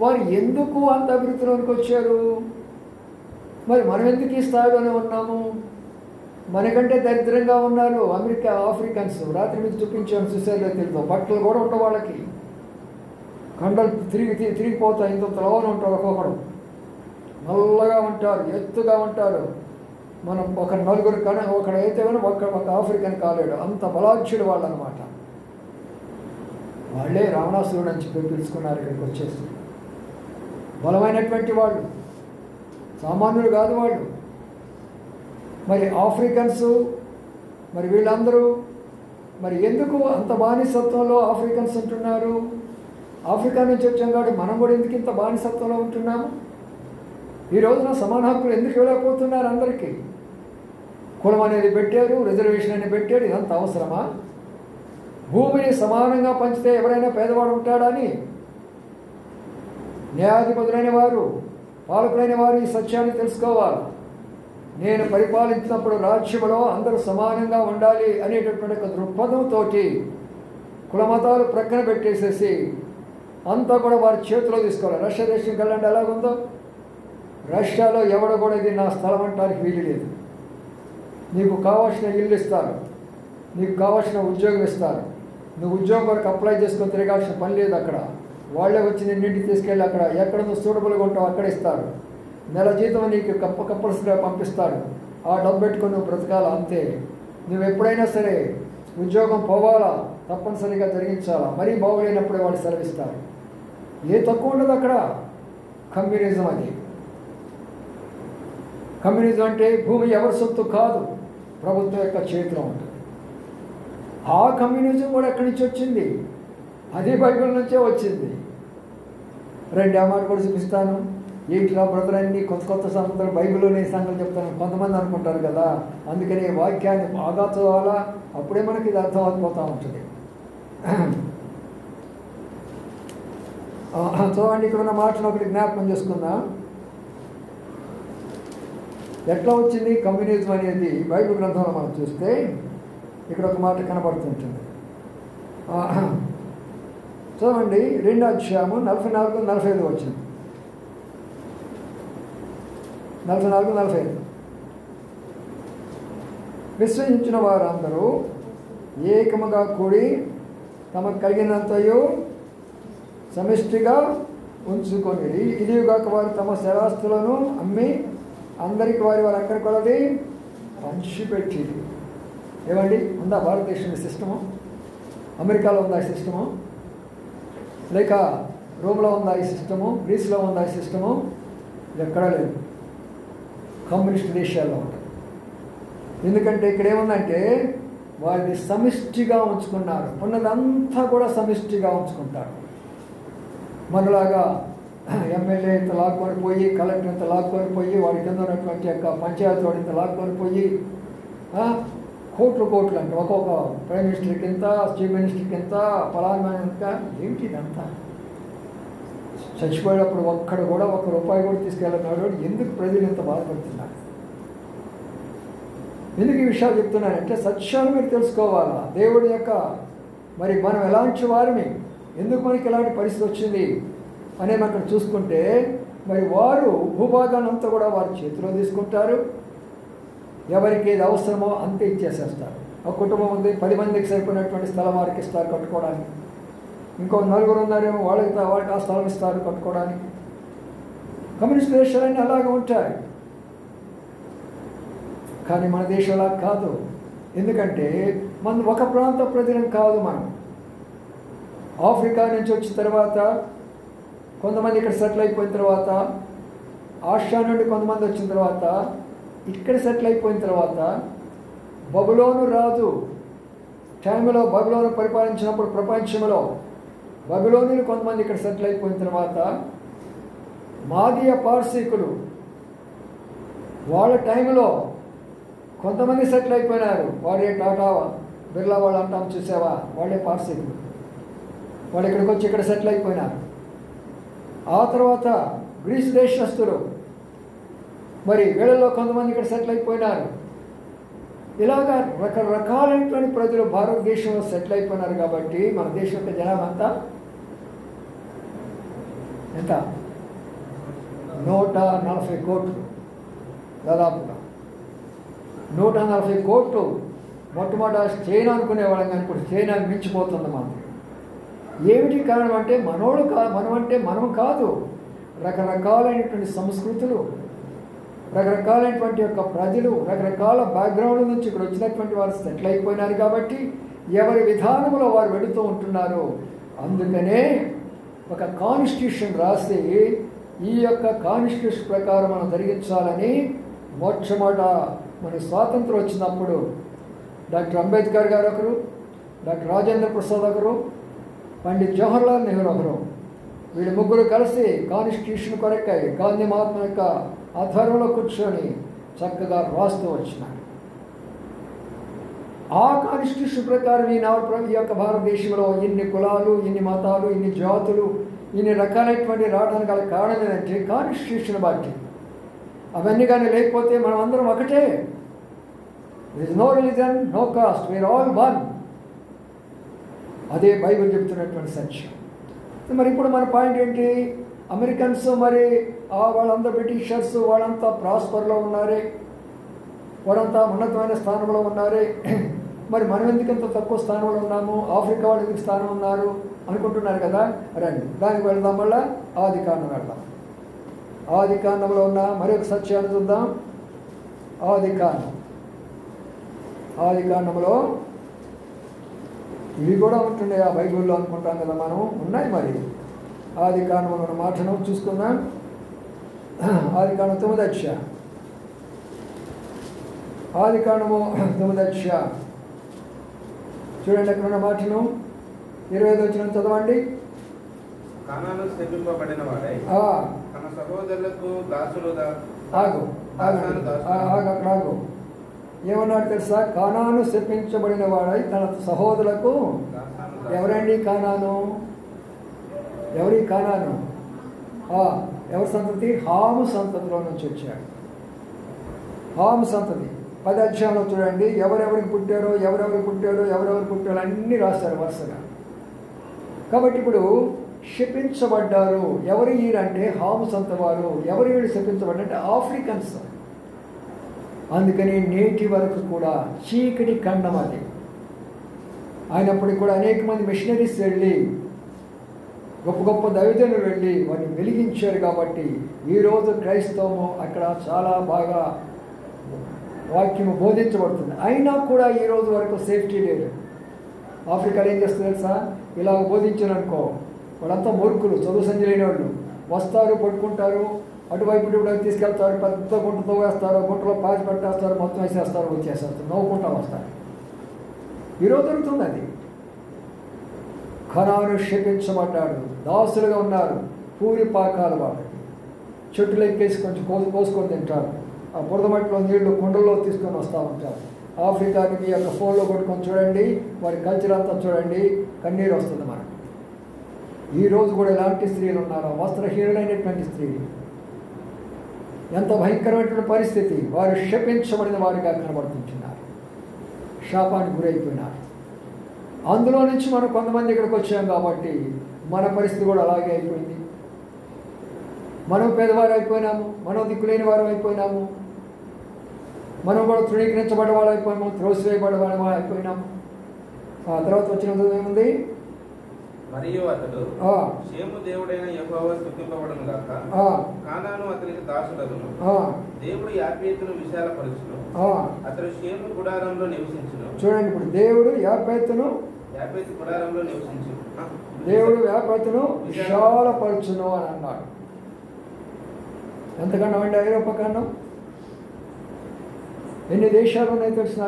వారు ఎందుకు అంత అభివృద్ధిలోనికి వచ్చారు? మరి మనం ఎందుకు ఈ స్థాయిలోనే ఉన్నాము? మనకంటే దరిద్రంగా ఉన్నారు ఆఫ్రికన్స్. రాత్రి మీకు చూపించాను, చూసారో తెలియదు, బట్టలు కూడా ఉండవు వాళ్ళకి, కండలు తిరిగిపోతాయి, ఇంత లోన ఉంటారు, ఒక్కొక్కడు నల్లగా ఉంటారు, ఎత్తుగా ఉంటారు. మనం ఒక నలుగురు ఒకడైతే కానీ ఒక ఆఫ్రికన్ కాలేడు, అంత బలాఢ్యుడు వాళ్ళు అనమాట. వాళ్ళే రావణాసురుడు అని చెప్పి పిలుచుకున్నారు. ఇక్కడికి వచ్చేసి బలమైనటువంటి వాళ్ళు, సామాన్యులు కాదు వాళ్ళు. మరి ఆఫ్రికన్స్, మరి వీళ్ళందరూ మరి ఎందుకు అంత బానిసత్వంలో ఆఫ్రికన్స్ ఉంటున్నారు? ఆఫ్రికా నుంచి వచ్చాం కాబట్టి మనం కూడా ఎందుకు ఇంత బానిసత్వంలో ఉంటున్నాము? ఈ రోజున సమాన హక్కులు ఎందుకు ఇవ్వలేకపోతున్నారు అందరికీ? కులం అనేది పెట్టారు, రిజర్వేషన్ అనేది పెట్టారు. ఇదంతా అవసరమా? భూమిని సమానంగా పంచితే ఎవరైనా పేదవాడు ఉంటాడని న్యాయాధిపతులైన వారు, పాలకులైన వారు ఈ సత్యాన్ని తెలుసుకోవాలి. నేను పరిపాలించినప్పుడు రాజ్యంలో అందరూ సమానంగా ఉండాలి అనేటటువంటి ఒక దృక్పథంతో కులమతాలు ప్రక్కన పెట్టేసేసి అంతా కూడా వారి చేతిలో తీసుకోవాలి. రష్యా దేశం వెళ్ళండి ఎలాగుందో. రష్యాలో ఎవడో కూడా ఇది నా స్థలం అంటానికి వీలు లేదు. నీకు కావాల్సిన ఇల్లు ఇస్తారు, నీకు కావాల్సిన ఉద్యోగం ఇస్తారు, నువ్వు ఉద్యోగం వరకు అప్లై చేసుకొని తిరగాల్సిన పని లేదు. అక్కడ వాళ్ళే వచ్చి నిన్నింటికి తీసుకెళ్ళి అక్కడ ఎక్కడ నువ్వు సూటబుల్గా ఉంటావు అక్కడ ఇస్తారు. నెల జీతం నీకు కంపల్సరీగా పంపిస్తాడు. ఆ డబ్బు పెట్టుకొని నువ్వు బ్రతకాలా, అంతే. నువ్వు ఎప్పుడైనా సరే ఉద్యోగం పోవాలా, తప్పనిసరిగా జరిగించాలా. మరీ బాగులేనప్పుడే వాళ్ళు సెలవిస్తారు. ఏ తక్కువ ఉండదు అక్కడ. కమ్యూనిజం అది. కమ్యూనిజం అంటే భూమి ఎవరి సొత్తు కాదు, ప్రభుత్వం యొక్క చేతిలో ఉంటుంది. ఆ కమ్యూనిజం కూడా ఎక్కడి నుంచి వచ్చింది? అది బైబిల్ నుంచే వచ్చింది. రెండు మాట కూడా చూపిస్తాను. ఇంట్లో బ్రదరన్నీ కొత్త కొత్త సంగతులు బైబిల్లోనే సంగతులు చెప్తాను. కొంతమంది అనుకుంటారు కదా, అందుకని వాక్యాన్ని బాగా చదవాలా, అప్పుడే మనకి ఇది అర్థం అయిపోతూ ఉంటుంది. చూడండి, ఇక్కడ ఉన్న మాటను ఒకటి జ్ఞాపకం చేసుకుందాం. ఎట్లా వచ్చింది కమ్యూనిజం అనేది? బైబిల్ గ్రంథంలో మనం చూస్తే ఇక్కడ ఒక మాట కనబడుతుంటుంది. చూడండి, 2వ అధ్యాయము 44-45 వచ్చింది. 44-45. విశ్వసించిన వారందరూ ఏకముగా కూడి తమకు కలిగినంతయు సమిష్టిగా ఉంచుకొని ఇదిగాక వారు తమ స్థిరాస్తులను అమ్మి అందరికి వారి అక్కడి కొలది పంచిపెట్టి. ఏమండి, ఉందా భారతదేశంలో సిస్టము? అమెరికాలో ఉందా ఈ సిస్టము? లేక రోమ్లో ఉందా ఈ సిస్టము? గ్రీస్లో ఉందా ఈ సిస్టము? ఇది ఎక్కడా లేదు. కమ్యూనిస్ట్ దేశాల్లో ఉంటుంది. ఎందుకంటే ఇక్కడ ఏముందంటే వారిని సమిష్టిగా ఉంచుకున్నారు. ఉన్నదంతా కూడా సమిష్టిగా ఉంచుకుంటారు. మనలాగా ఎమ్మెల్యే ఇంత లాక్కొని పోయి, కలెక్టర్ ఇంత లాక్కొని పోయి, వాడి కింద ఉన్నటువంటి యొక్క పంచాయతీ వాడి ఇంత లాక్కొని పోయి కోట్లు అంటే ఒక్కొక్క ప్రైమ్ మినిస్టర్కి ఇంత, చీఫ్ మినిస్టర్కి ఇంత, ఫలానా ఇంత. ఏమిటి ఇదంతా? చచ్చిపోయేటప్పుడు ఒక్కడు కూడా ₹1 కూడా తీసుకెళ్ళినాడు. ఎందుకు ప్రజలు ఇంత బాధపడుతున్నారు? ఎందుకు ఈ విషయాలు చెప్తున్నానంటే సత్యాలు మీరు తెలుసుకోవాలా. దేవుడి యొక్క మరి మనం ఎలాంటి వారిని, ఎందుకు మనకి ఎలాంటి పరిస్థితి వచ్చింది అనేది అక్కడ చూసుకుంటే, మరి వారు భూభాగాన్ని అంతా కూడా వారి చేతిలో తీసుకుంటారు. ఎవరికి ఏది అవసరమో అంతే ఇచ్చేసేస్తారు. ఒక కుటుంబం ఉంది, 10 మందికి సరిపోయినటువంటి స్థలం వారికి ఇస్తారు కట్టుకోవడానికి. ఇంకో 4 ఉన్నారేమో, వాళ్ళకి ఆ స్థలం ఇస్తారు కట్టుకోవడానికి. కమ్యూనిస్ట్ దేశాలన్నీ అలాగే ఉంటాయి. కానీ మన దేశంలా కాదు. ఎందుకంటే మన ఒక ప్రాంత ప్రజలం కాదు. మనం ఆఫ్రికా నుంచి వచ్చిన తర్వాత కొంతమంది ఇక్కడ సెటిల్ అయిపోయిన తర్వాత, ఆసియా నుండి కొంతమంది వచ్చిన తర్వాత, ఇక్కడ సెటిల్ అయిపోయిన తర్వాత, బబులోను రాజు టైంలో బబులోను పరిపాలించినప్పుడు ప్రపంచంలో బబులోనులు కొంతమంది ఇక్కడ సెటిల్ అయిపోయిన తర్వాత, మాదీయ పార్సీకులు వాళ్ళ టైంలో కొంతమంది సెటిల్ అయిపోయినారు. వాడే టాటా బిర్లా వాళ్ళు అంటాం, చూసావా? వాళ్ళే పార్సీకులు. వాళ్ళు ఇక్కడికి వచ్చి ఇక్కడ సెటిల్ అయిపోయినారు. ఆ తర్వాత గ్రీస్ దేశస్తులు మరి వీళ్ళలో కొంతమంది ఇక్కడ సెటిల్ అయిపోయినారు. ఇలాగా రకరకాలైనటువంటి ప్రజలు భారతదేశంలో సెటిల్ అయిపోయినారు. కాబట్టి మన దేశం యొక్క జనాభా అంతా ఎంత 140 కోట్లు, దాదాపుగా 140 కోట్లు. మొట్టమొదట చైనా అనుకునేవాళ్ళం, కానీ ఇప్పుడు చైనా మించిపోతుంది మాత్రం. ఏమిటి కారణం అంటే మనం కాదు, రకరకాలైనటువంటి సంస్కృతులు, రకరకాలైనటువంటి యొక్క ప్రజలు, రకరకాల బ్యాక్గ్రౌండ్ నుంచి ఇక్కడ వచ్చినటువంటి వారు సెటిల్ అయిపోయినారు. కాబట్టి ఎవరి విధానంలో వారు వెళుతూ ఉంటున్నారు. అందుకనే ఒక కాన్స్టిట్యూషన్ రాసి ఈ యొక్క కాన్స్టిట్యూషన్ ప్రకారం మనం జరిగించాలని మొట్టమొదట మన స్వాతంత్రం వచ్చినప్పుడు డాక్టర్ అంబేద్కర్ గారు ఒకరు, డాక్టర్ రాజేంద్ర ప్రసాద్ ఒకరు, పండిత్ జవహర్లాల్ నెహ్రూ ఒకరు, వీళ్ళు ముగ్గురు కలిసి కాన్స్టిట్యూషన్ కొరకై గాంధీ మహాత్మ యొక్క ఆధ్వర్యంలో కూర్చొని చక్కగా రాస్తూ వచ్చినారు. ఆ కాన్స్టిట్యూషన్ ప్రకారం ఈ యొక్క భారతదేశంలో ఇన్ని కులాలు, ఇన్ని మతాలు, ఇన్ని జాతులు, ఇన్ని రకాలైనటువంటి రావడానికి గల కారణం ఏంటంటే కాన్స్టిట్యూషన్ బట్టి. అవన్నీ కానీ లేకపోతే మనం అందరం ఒకటే. There is no religion, no caste, we are all one. అదే బైబిల్ చెప్తున్నటువంటి సత్యం. మరి ఇప్పుడు మన పాయింట్ ఏంటి? అమెరికన్స్ మరి వాళ్ళంతా బ్రిటిషర్స్ వాళ్ళంతా ప్రాస్పర్లో ఉన్నారే, వాళ్ళంతా ఉన్నతమైన స్థానంలో ఉన్నారే, మరి మనం ఎందుకంత తక్కువ స్థానంలో ఉన్నాము, ఆఫ్రికా వాళ్ళు ఎందుకు స్థానం ఉన్నారు అనుకుంటున్నారు కదా. రండి దానికి వెళ్దాం. మళ్ళా ఆదికాండం వెళ్దాం. ఆదికాండంలో ఉన్న మరొక సత్యాన్ని చూద్దాం. ఆదికాండంలో ఇవి కూడా ఉంటుండే ఆ బైబిల్లో అనుకుంటాం కదా మనం. ఉన్నాయి మరి. ఆదికాండంలో ఉన్న మాటను చూసుకుందాం. ఆదికాండం 9వ అధ్యాయం. ఆదికాండము 9వ అధ్యాయం చూడండి. అక్కడ ఉన్న మాటను 25వ వచనం చదవండి.
కానాను శపింపబడిన వాడై తన సహోదరులకు దాసులుగా.
ఆగు. ఏమన్నాడు తెలుసా? కానాను శపించబడిన వాడై తన సహోదరులకు. ఎవరండి కానాను? ఎవరి కానాను? ఎవరి సంతతి? హాము సంతతిలో నుంచి వచ్చాడు. హాము సంతతి 10వ అధ్యాయంలో చూడండి. ఎవరెవరికి పుట్టారో అన్నీ రాశారు వరుసగా. కాబట్టి ఇప్పుడు శపించబడ్డారు. ఎవరు వీరంటే హాము సంత వారు. ఎవరు వీళ్ళు శపించబడ్డారంటే ఆఫ్రికన్స్. అందుకని నేటి వరకు కూడా చీకటి ఖండం అది. అయినప్పటికీ కూడా అనేక మంది మిషనరీస్ వెళ్ళి, గొప్ప గొప్ప దైవజనులు వెళ్ళి వారిని వెలిగించారు. కాబట్టి ఈరోజు క్రైస్తవము అక్కడ చాలా బాగా వాక్యము బోధించబడుతుంది. అయినా కూడా ఈరోజు వరకు సేఫ్టీ లేదు. ఆఫ్రికాలో ఏం చేస్తుంది తెలుసా? ఇలా బోధించారనుకో, వాళ్ళంతా మూర్ఖులు, చదువు సంజ లేని వాళ్ళు. వస్తారు, పట్టుకుంటారు, అటువైపు ఇటువైపు తీసుకెళ్తారు, పెద్ద గుంటతో వేస్తారు, గుంటలో పాచి పెట్టేస్తారు, మొత్తం వేసేస్తారు, వచ్చేస్తారు, నవ్వుకుంటా వస్తారు. ఈరోజు జరుగుతుంది అది. ఖనాను శపించబడ్డాడు. దాసులుగా ఉన్నారు. పూరి పాకాల వాళ్ళకి చెట్టులు ఎక్కేసి కొంచెం కోసుకొని తింటారు. ఆ బురదమట్టిలో నీళ్లు కుండల్లో తీసుకొని వస్తూ ఉంటారు. ఆఫ్రికాకి మీ యొక్క ఫోన్లో కొట్టుకొని చూడండి, వారి కల్చర్ అంతా చూడండి, కన్నీరు వస్తుంది మనకు. ఈరోజు కూడా ఎలాంటి స్త్రీలు ఉన్నారో, వస్త్రహీనులైనటువంటి స్త్రీలు. ఎంత భయంకరమైనటువంటి పరిస్థితి. వారు శపించబడిన వారిగా కనబడుతుంటున్నారు, శాపానికి గురైపోయినారు. అందులో నుంచి మనం కొంతమంది ఇక్కడికి వచ్చాం కాబట్టి మన పరిస్థితి కూడా అలాగే అయిపోయింది. మనం పేదవారు అయిపోయినాము, మనం దిక్కులేని వారు అయిపోయినాము, మనం కూడా తృణీకరించబడ్డ వాళ్ళు అయిపోయాము, త్రోసివేయబడ్డ వాళ్ళు అయిపోయినాము. ఆ తర్వాత వచ్చిన ఏముంది?
మరియు అతడు షేము దేవుడైన యెహోవా స్తుతింపబడును గాక. కానాను అతనికి దాసుడగును. దేవుడు యాఫేతును విశాలపరచును. అతడు షేము గుడారంలో నివసించును. చూడండి, ఇప్పుడు దేవుడు యాఫేతు గుడారంలో నివసించును. దేవుడు యాఫేతును విశాలపరచును అని అన్నాడు. ఎంతకన్నా అండి? ఐరోపా ఖండం ఎన్ని దేశాలు ఉన్నాయి తెలిసిన?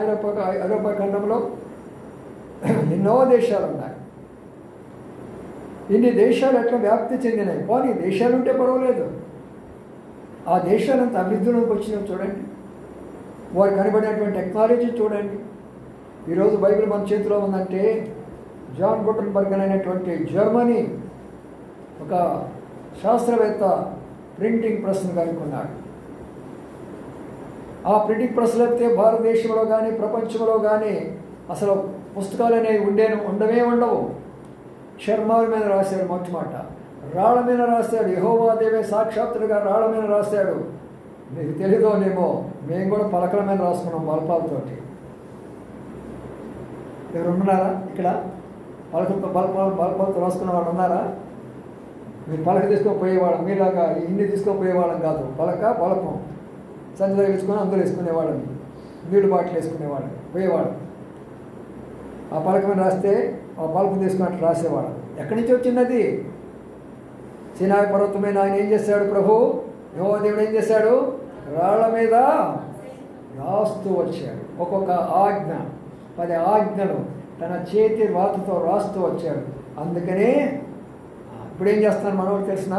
ఐరోపా ఖండంలో ఎన్నో దేశాలు ఉన్నాయి. ఇన్ని దేశాలు ఎట్లా వ్యాప్తి చెందినాయి. పోనీ దేశాలు ఉంటే పర్వాలేదు, ఆ దేశాలంతా అభివృద్ధిలోకి వచ్చినాయి చూడండి. వారు కనబడినటువంటి టెక్నాలజీ చూడండి. ఈరోజు బైబిల్ మన చేతిలో ఉందంటే జాన్ గుటన్బర్గ్ అనేటువంటి జర్మనీ ఒక శాస్త్రవేత్త ప్రింటింగ్ ప్రెస్ను కనుక్కున్నాడు. ఆ ప్రింటింగ్ ప్రెస్ లేకపోతే భారతదేశంలో కానీ ప్రపంచంలో కానీ అసలు పుస్తకాలు అనేవి ఉండవు. చర్మాల మీద రాశాడు మొట్టమొదట, రాళ్ల మీద రాశాడు. యెహోవా దేవుడే సాక్షాత్తుగా రాళ్ల మీద రాశాడు. మీకు తెలీదోనేమో, మేము కూడా పలకల మీద రాసుకున్నాం బల్పాలతోటి. ఎవరు ఉన్నారా ఇక్కడ? బల్పాలతో రాసుకున్న వాళ్ళు ఉన్నారా? మీరు పలక తీసుకోపోయేవాళ్ళం, మీలాగా ఇన్ని తీసుకోపోయేవాళ్ళం కాదు. బలపం సంచి వేసుకొని అందరూ వేసుకునేవాళ్ళం, నీళ్ళు బాటిల్ వేసుకునేవాళ్ళం, పోయేవాళ్ళం. ఆ పలక మీద రాస్తే ఆ బల్బు తీసుకున్నట్టు రాసేవాళ్ళం. ఎక్కడి నుంచి వచ్చింది? సినాయి పర్వతం మీద ఆయన ఏం చేశాడు? ప్రభు యెహోవా దేవుడు ఏం చేశాడు? రాళ్ల మీద రాస్తూ వచ్చాడు. ఒక్కొక్క ఆజ్ఞ, 10 ఆజ్ఞలు తన చేతి రాతతో రాస్తూ వచ్చాడు. అందుకనే ఇప్పుడు ఏం చేస్తాను మనోడు తెలిసిన,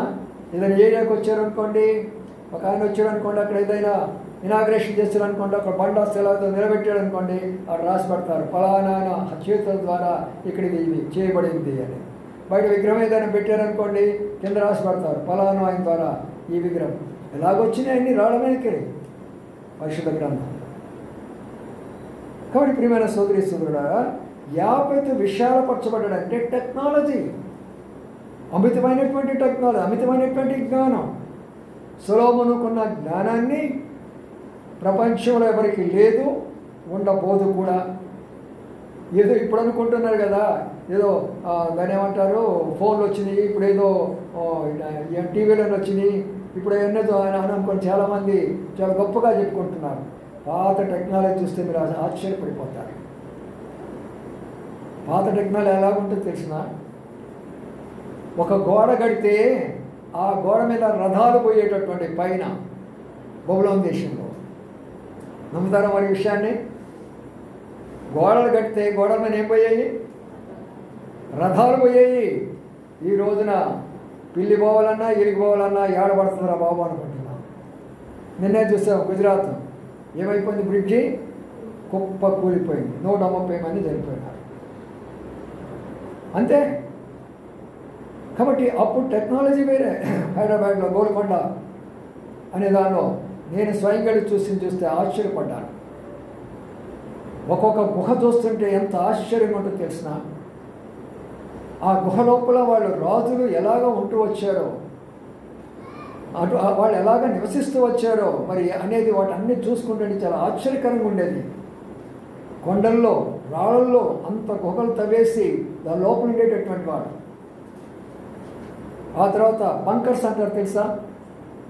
ఏదైనా ఏరియాకి వచ్చారనుకోండి, ఒక ఆయన వచ్చాడు అనుకోండి, అక్కడ ఏదైనా ఇనాగ్రేషన్ చేశారు అనుకోండి, అక్కడ బండ స్థలాలతో నిలబెట్టాడు అనుకోండి, అక్కడ రాసి పెడతారు ఫలానా చేతుల ద్వారా ఇక్కడికి ఇది చేయబడింది అని. బయట విగ్రహం ఏదైనా పెట్టారనుకోండి, కింద రాసి పెడతారు ఫలానా ఆయన ద్వారా ఈ విగ్రహం. ఎలాగొచ్చినాయి అన్ని రాళ్ళ మీదకి పరిశుద్ధ గ్రంథం. కాబట్టి ప్రియమైన సోదరి సోదరుడా, యాపైతే విశాలపరచబడ్డాడంటే టెక్నాలజీ, అమితమైనటువంటి టెక్నాలజీ, అమితమైనటువంటి జ్ఞానం. సొలొమోనుకున్న జ్ఞానాన్ని ప్రపంచంలో ఎవరికి లేదు, ఉండబోదు కూడా. ఏదో ఇప్పుడు అనుకుంటున్నారు కదా, ఏదో దాని ఏమంటారు, ఫోన్లు వచ్చినాయి, ఇప్పుడు ఏదో టీవీలో వచ్చినాయి, ఇప్పుడు ఎన్నదో ఆయన అనుకొని చాలామంది చాలా గొప్పగా చెప్పుకుంటున్నారు. పాత టెక్నాలజీ చూస్తే మీరు ఆశ్చర్యపడిపోతారు. పాత టెక్నాలజీ ఎలా ఉంటుందో తెలిసిన, ఒక గోడ కడితే ఆ గోడ మీద రథాలు పోయేటటువంటి పైన బబులోను దేశంలో. నమ్ముతారా మరి విషయాన్ని? గోడలు కడితే గోడల మీద ఏం పోయాయి? రథాలు పోయాయి. ఈ రోజున పిల్లి పోవాలన్నా ఇరిగి పోవాలన్నా ఏడబడుతున్నారా బాబు అనుకుంటున్నాం. నిన్నే చూసాం గుజరాత్ ఏమైపోయింది, బ్రిడ్జి కుప్ప కూలిపోయింది, 130 మంది చనిపోయినారు. అంతే. కాబట్టి అప్పుడు టెక్నాలజీ వేరే. హైదరాబాద్లో గోల్కొండ అనే దానిలో నేను స్వయంగా చూస్తే ఆశ్చర్యపడ్డాను. ఒక్కొక్క గుహ చూస్తుంటే ఎంత ఆశ్చర్యంగా ఉంటుందో తెలిసిన, ఆ గుహ లోపల వాళ్ళు రాజులు ఎలాగ ఉంటూ వచ్చారో, అటు వాళ్ళు ఎలాగ నివసిస్తూ వచ్చారో మరి అనేది వాటన్నీ చూసుకుంటే చాలా ఆశ్చర్యకరంగా ఉండేది. కొండల్లో రాళ్ళల్లో అంత గుహలు తవ్వేసి దాని లోపల ఉండేటటువంటి వాడు. ఆ తర్వాత బంకర్స్ అంటారు తెలుసా?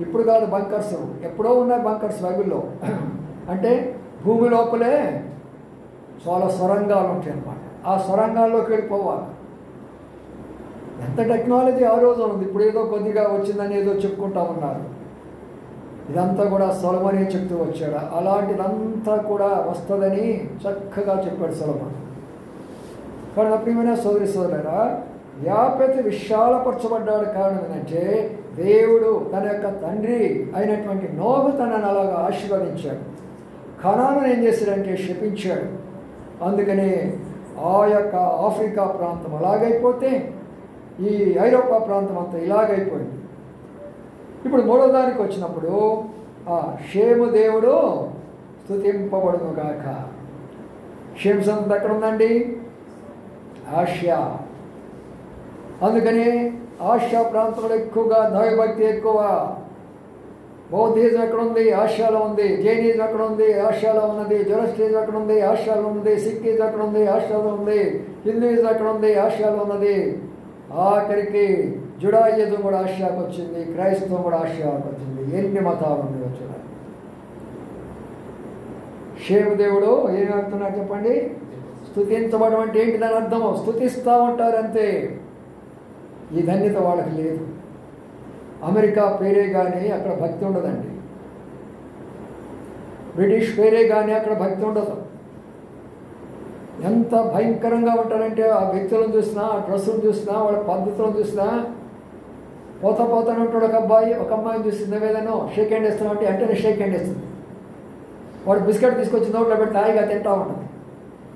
ఇప్పుడు కాదు బంకర్స్, ఎప్పుడో ఉన్నాయి బంకర్స్ బైబిల్లో. అంటే భూమి లోపలే చాలా సొరంగాలు ఉంటాయి అన్నమాట. ఆ సొరంగాల్లోకి వెళ్ళిపోవాలి. ఎంత టెక్నాలజీ ఆ రోజు ఉంది. ఇప్పుడు ఏదో కొద్దిగా వచ్చిందని ఏదో చెప్పుకుంటా ఉన్నారు. ఇదంతా కూడా సొలొమోనే చెప్తూ వచ్చాడు. అలాంటిదంతా కూడా వస్తుందని చక్కగా చెప్పాడు సొలొమోను. కానీ ప్రియమైన సోదరి సోదరులారా, యాపెతు విశాలపరచబడ్డాడు. కారణం ఏంటంటే దేవుడు తన యొక్క తండ్రి అయినటువంటి నోహు తనను అలాగా ఆశీర్వదించాడు. కనానును ఏం చేశాడంటే శపించాడు. అందుకని ఆ యొక్క ఆఫ్రికా ప్రాంతం అలాగైపోతే ఈ ఐరోపా ప్రాంతం అంతా ఇలాగైపోయింది. ఇప్పుడు మూడో దానికి వచ్చినప్పుడు ఆ షేము దేవుడు స్తుతింపబడును గాక. షేము సంత ఎక్కడ ఉందండి? ఆసియా. అందుకని ఆసియా ప్రాంతంలో ఎక్కువగా దైవభక్తి ఎక్కువ. బౌద్ధిజం ఎక్కడ ఉంది? ఆసియాలో ఉంది. జైనిజం ఎక్కడ ఉంది? ఆసియాలో ఉన్నది. జొరాస్ట్రిజం ఎక్కడ ఉంది? ఆసియాలో ఉంది. సిక్కిజం ఎక్కడ ఉంది? ఆసియాలో ఉంది. హిందూయిజం ఎక్కడ ఉంది? ఆసియాలో ఉన్నది. ఆఖరికి జుడాయిజం కూడా ఆసియాకు వచ్చింది. క్రైస్తవం కూడా ఆసియాకు వచ్చింది. ఎన్ని మతాలు ఉన్నాయో చూడాలి. షేము దేవుడు ఏమి అడుగుతున్నారు చెప్పండి? స్తుతించబడడం అంటే ఏంటి? దాని అర్థము స్తుతిస్తూ ఉంటారు అంతే. ఈ ధన్యత వాళ్ళకి లేదు. అమెరికా పేరే కానీ అక్కడ భక్తి ఉండదండి. బ్రిటిష్ పేరే కానీ అక్కడ భక్తి ఉండదు. ఎంత భయంకరంగా ఉంటారంటే ఆ వ్యక్తులను చూసినా, ఆ డ్రెస్సులను చూసినా, వాళ్ళ పద్ధతులను చూసినా పోతానే ఉంటాడు. ఒక అమ్మాయిని చూస్తుంది, ఏదైనా షేక్ హ్యాండ్ ఇస్తున్నామంటే వెంటనే షేక్ హ్యాండ్ ఇస్తుంది. వాడు బిస్కెట్ తీసుకొచ్చి నోట్లో పెట్టి హాయిగా తింటూ ఉంటుంది.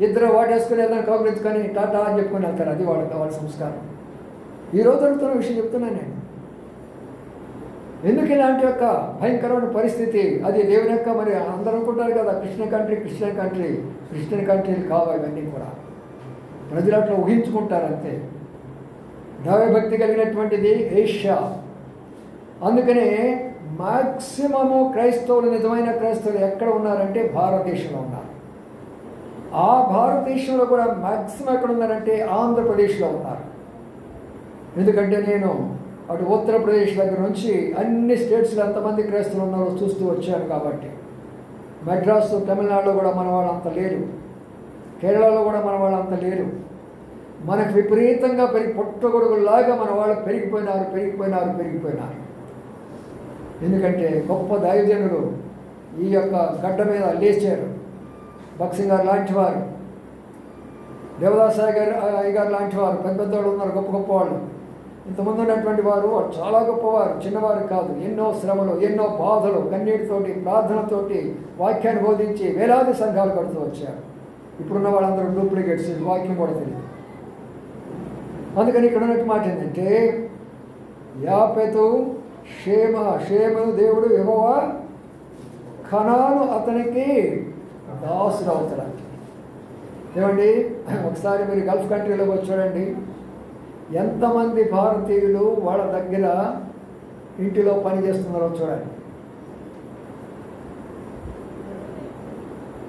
ఇద్దరు వాటేసుకుని ఏదైనా కౌగులించుకొని టాటా అని చెప్పుకొని వెళ్తారు. అది వాళ్ళ సంస్కారం. ఈరోజు జరుగుతున్న విషయం చెప్తున్నాను నేను. ఎందుకు ఇలాంటి యొక్క భయంకరమైన పరిస్థితి? అది దేవుని యొక్క, మరి అందరూ అనుకుంటారు కదా క్రిస్టియన్ కంట్రీలు కావు ఇవన్నీ కూడా. ప్రజలు అట్లా ఊహించుకుంటారు అంతే. దైవభక్తి కలిగినటువంటిది ఏషియా. అందుకనే మ్యాక్సిమము క్రైస్తవులు, నిజమైన క్రైస్తవులు ఎక్కడ ఉన్నారంటే భారతదేశంలో ఉన్నారు. ఆ భారతదేశంలో కూడా మ్యాక్సిమం ఎక్కడ ఉన్నారంటే ఆంధ్రప్రదేశ్లో ఉన్నారు. ఎందుకంటే నేను అటు ఉత్తరప్రదేశ్ దగ్గర నుంచి అన్ని స్టేట్స్లో ఎంతమంది క్రైస్తవులు ఉన్నారో చూస్తూ వచ్చాను కాబట్టి. మద్రాసు, తమిళనాడులో కూడా మన వాళ్ళు అంత లేరు, కేరళలో కూడా మన వాళ్ళు అంత లేరు. మనకు విపరీతంగా పుట్టగొడుగులాగా మన వాళ్ళు పెరిగిపోయినారు. ఎందుకంటే గొప్ప దైవజనులు ఈ యొక్క గడ్డ మీద లేచారు. భక్సింగ్ గారు లాంటి వారు, దేవదాస్ అయ్యగారు లాంటి వారు, పెద్ద వాళ్ళు ఉన్నారు, గొప్ప గొప్ప వాళ్ళు. ఇంతమంది ఉన్నటువంటి వారు చాలా గొప్పవారు, చిన్నవారు కాదు. ఎన్నో శ్రమలు, ఎన్నో బాధలు, కన్నీటితోటి, ప్రార్థనతోటి వాక్యాన్ని బోధించి వేలాది సంఘాలు కడుతూ వచ్చారు. ఇప్పుడున్న వాళ్ళందరూ డూప్లికేట్స్, వాక్యం కూడా తెలియదు. అందుకని ఇక్కడ ఉన్నట్టు మాట ఏంటంటే, యాపెతు షేము దేవుడు యెహోవా కనాను అతనికి దాసుడు అవుతాడు. ఏమండి, ఒకసారి మీరు గల్ఫ్ కంట్రీలోకి వచ్చి చూడండి, ఎంతమంది భారతీయులు వాళ్ళ దగ్గర ఇంటిలో పని చేస్తున్నారో చూడండి.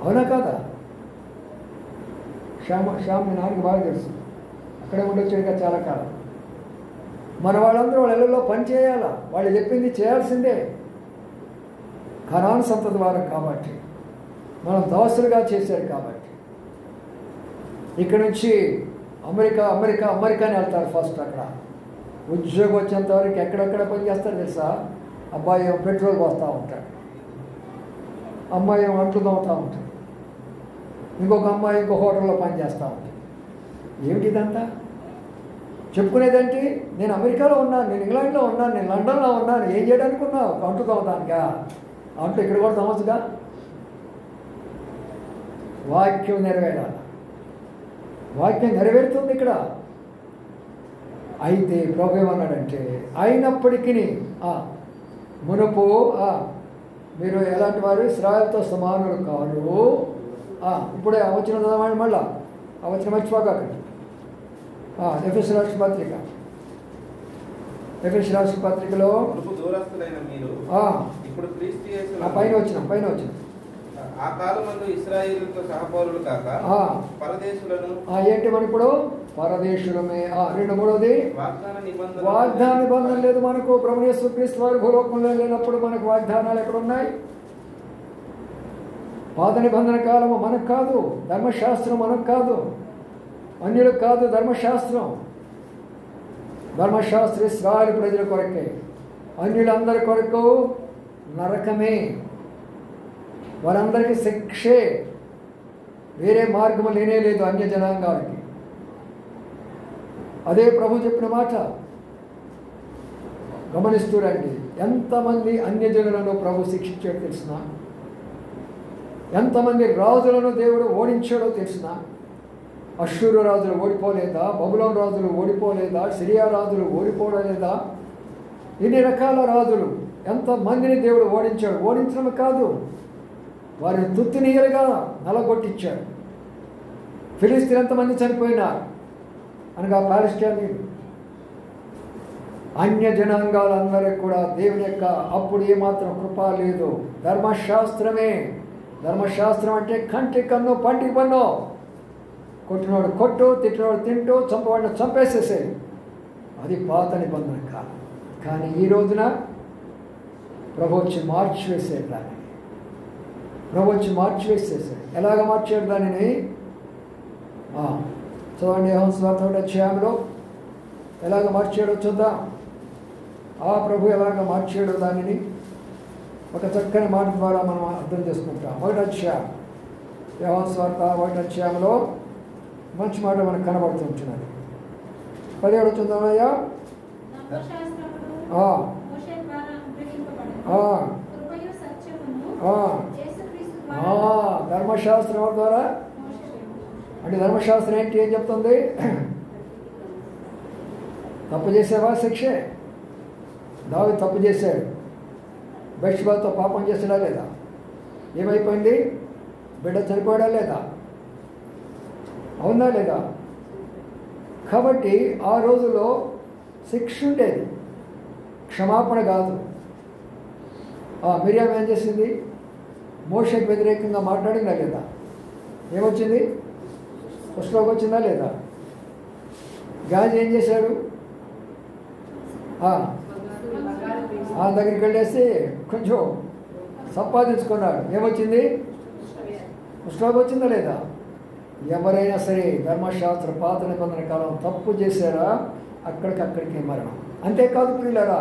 అవునా కాదా? శ్యామ్ మీ నాన్నకి బాగా తెలుసు, అక్కడే ఉండొచ్చు ఇంకా చాలా కాలం. మన వాళ్ళందరూ వాళ్ళ ఇళ్ళల్లో పని చేయాలా, వాళ్ళు చెప్పింది చేయాల్సిందే. కనాను సంతతి వారం కాబట్టి, మనం దాసులుగా చేశారు కాబట్టి. ఇక్కడ నుంచి అమెరికాని వెళ్తారు ఫస్ట్. అక్కడ ఉద్యోగం వచ్చేంత వరకు ఎక్కడెక్కడ పని చేస్తారు తెలుసా? అబ్బాయి పెట్రోల్ పోస్తూ ఉంటాడు, అమ్మాయి అంట్లు తోముతూ ఉంటుంది, ఇంకొక అమ్మాయి ఇంకో హోటల్లో పని చేస్తూ ఉంటుంది. ఏమిటిదంతా చెప్పుకునేదంటే? నేను అమెరికాలో ఉన్నాను, నేను ఇంగ్లాండ్లో ఉన్నాను, నేను లండన్లో ఉన్నాను. ఏం చేయడానికి ఉన్నావు? అంట్లు తోమటానికా? అంట్లు ఇక్కడ కూడా తోమచ్చుగా. వాక్యం నెరవేరాలి, వాక్యం నెరవేరుతుంది ఇక్కడ. అయితే ప్రభు ఏమన్నాడంటే, అయినప్పటికీ మునుపు మీరు ఎలాంటి వారు? ఇశ్రాయేలుతో సమానులు కాదు. ఇప్పుడే వచ్చిన చదవండి, మళ్ళా వచ్చిన మర్చిపోకండి. ఎఫెసు రాష్ట్ర పత్రికలో పైన వచ్చిన
ఆ కాలమందు ఇశ్రాయేలుతో సహపౌరులు కాక పరదేశులను.
ఏంటి మన ఇప్పుడు పరదేశులమే. 2 వాగ్దాన నిబంధన లేదు మనకు. ప్రభువు యేసుక్రీస్తు వారు భూలోకంలో లేనప్పుడు మనకు వాగ్దానాలు ఎక్కడున్నాయి? పాత నిబంధన కాలము మనకు కాదు, ధర్మశాస్త్రం మనకు కాదు, అన్యులకు కాదు ధర్మశాస్త్రం. ధర్మశాస్త్రం ఇశ్రాయేలు ప్రజల కొరకే, అన్యులందరి కొరకు నరకమే, వారందరికీ శిక్షే, వేరే మార్గము లేనే లేదు అన్య జనాంగాలకి. అదే ప్రభు చెప్పిన మాట గమనిస్తూ రండి. ఎంతమంది అన్యజనులను ప్రభు శిక్షించాడో తెలిసిన, ఎంతమంది రాజులను దేవుడు ఓడించాడో తెలిసిన. అష్షూరు రాజులు ఓడిపోలేదా? బబులోను రాజులు ఓడిపోలేదా? సిరియా రాజులు ఓడిపోలేదా? ఇన్ని రకాల రాజులు ఎంతమందిని దేవుడు ఓడించాడు. ఓడించడం కాదు, వారిని తుత్తునీయలుగా నలగొట్టించాడు. ఫిలిస్తీన్లు ఎంతమంది చనిపోయినారు అనగా పాలెస్టైన్. అన్య జనాంగాలందరికీ కూడా దేవుని యొక్క అప్పుడు ఏమాత్రం కృప లేదు. ధర్మశాస్త్రమే. ధర్మశాస్త్రం అంటే కంటి కన్ను పంటికి పన్ను. కొట్టినవాడు కొట్టు, తిట్టినవాడు తింటూ, చంపవాడిని చంపేసేసే. అది పాత నిబంధన కాదు. కానీ ఈ రోజున ప్రభు వచ్చి మార్చివేసాడు దానిని. ప్రభు వచ్చి మార్చివేసేసాడు. ఎలాగ మార్చాడు దానిని? చదవండి, యోహాను సువార్త 1వ అధ్యాయంలో ఎలాగ మార్చాడో చూద్దాం. ప్రభు ఎలాగ మార్చాడో దానిని ఒక చక్కని మాట ద్వారా మనం అర్థం చేసుకుంటాం. 1వ అధ్యాయం, యోహాను సువార్త 1వ అధ్యాయంలో మంచి మాట మనకు కనబడుతుంటున్నది. 17 చూద్దామయ్యా. ధర్మశాస్త్రం ద్వారా అంటే ధర్మశాస్త్రం ఏంటి? ఏం చెప్తుంది? తప్పు చేసేవా శిక్షే. దావీదు తప్పు చేశాడు, బెత్షెబాతో పాపం చేసినా లేదా? ఏమైపోయింది? బిడ్డ చనిపోయాడా లేదా? అవునా లేదా? కాబట్టి ఆ రోజుల్లో శిక్ష ఉండేది, క్షమాపణ కాదు. మిరియాం ఏం చేసింది? మోషేకి వ్యతిరేకంగా మాట్లాడిందా లేదా? ఏమొచ్చింది? పుస్తలోకి వచ్చిందా లేదా? గాజీ ఏం చేశాడు? ఆ దగ్గరికి వెళ్ళేసి కొంచెం సంపాదించుకున్నాడు. ఏమొచ్చింది? పుస్తలోకి వచ్చిందా లేదా? ఎవరైనా సరే ధర్మశాస్త్ర పాత నిబంధన కాలం తప్పు చేశారా అక్కడికి మరణం. అంతేకాదు ప్రియులారా,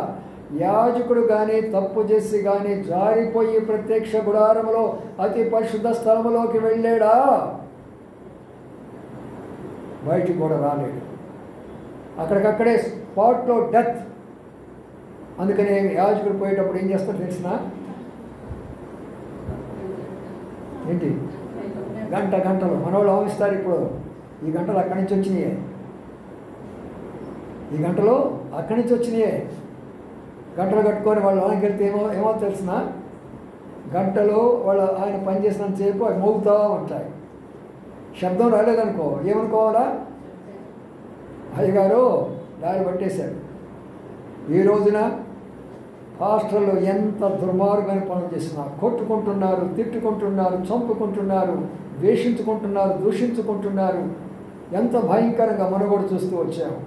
యాజకుడు కానీ తప్పు చేసి కానీ జారిపోయి ప్రత్యక్ష గుడారములో అతి పరిశుద్ధ స్థలములోకి వెళ్ళాడా, బయటికి కూడా రాలేడు. అక్కడికక్కడే స్పాట్లో డెత్. అందుకని యాజకుడు పోయేటప్పుడు ఏం చేస్తాడు తెలిసిన ఏంటి? గంటలు మనోళ్ళు ఆవిస్తారు. ఇప్పుడు ఈ గంటలు అక్కడి నుంచి వచ్చినాయే, ఈ గంటలు అక్కడి నుంచి వచ్చినాయే. గంటలు కట్టుకొని వాళ్ళు లోనికి వెళ్తే ఏమో తెలిసిన గంటలు వాళ్ళు ఆయన పనిచేసినంతసేపు అవి మోగుతూ ఉంటాయి. శబ్దం రాలేదనుకో ఏమనుకోవాలా? అయ్యగారు దారి పట్టేశాడు. ఈ రోజున పాస్టర్లు ఎంత దుర్మార్గమైన పనులు చేసినా కొట్టుకుంటున్నారు, తిట్టుకుంటున్నారు, చంపుకుంటున్నారు, ద్వేషించుకుంటున్నారు, దూషించుకుంటున్నారు. ఎంత భయంకరంగా మనగోడు చూస్తూ వచ్చాము.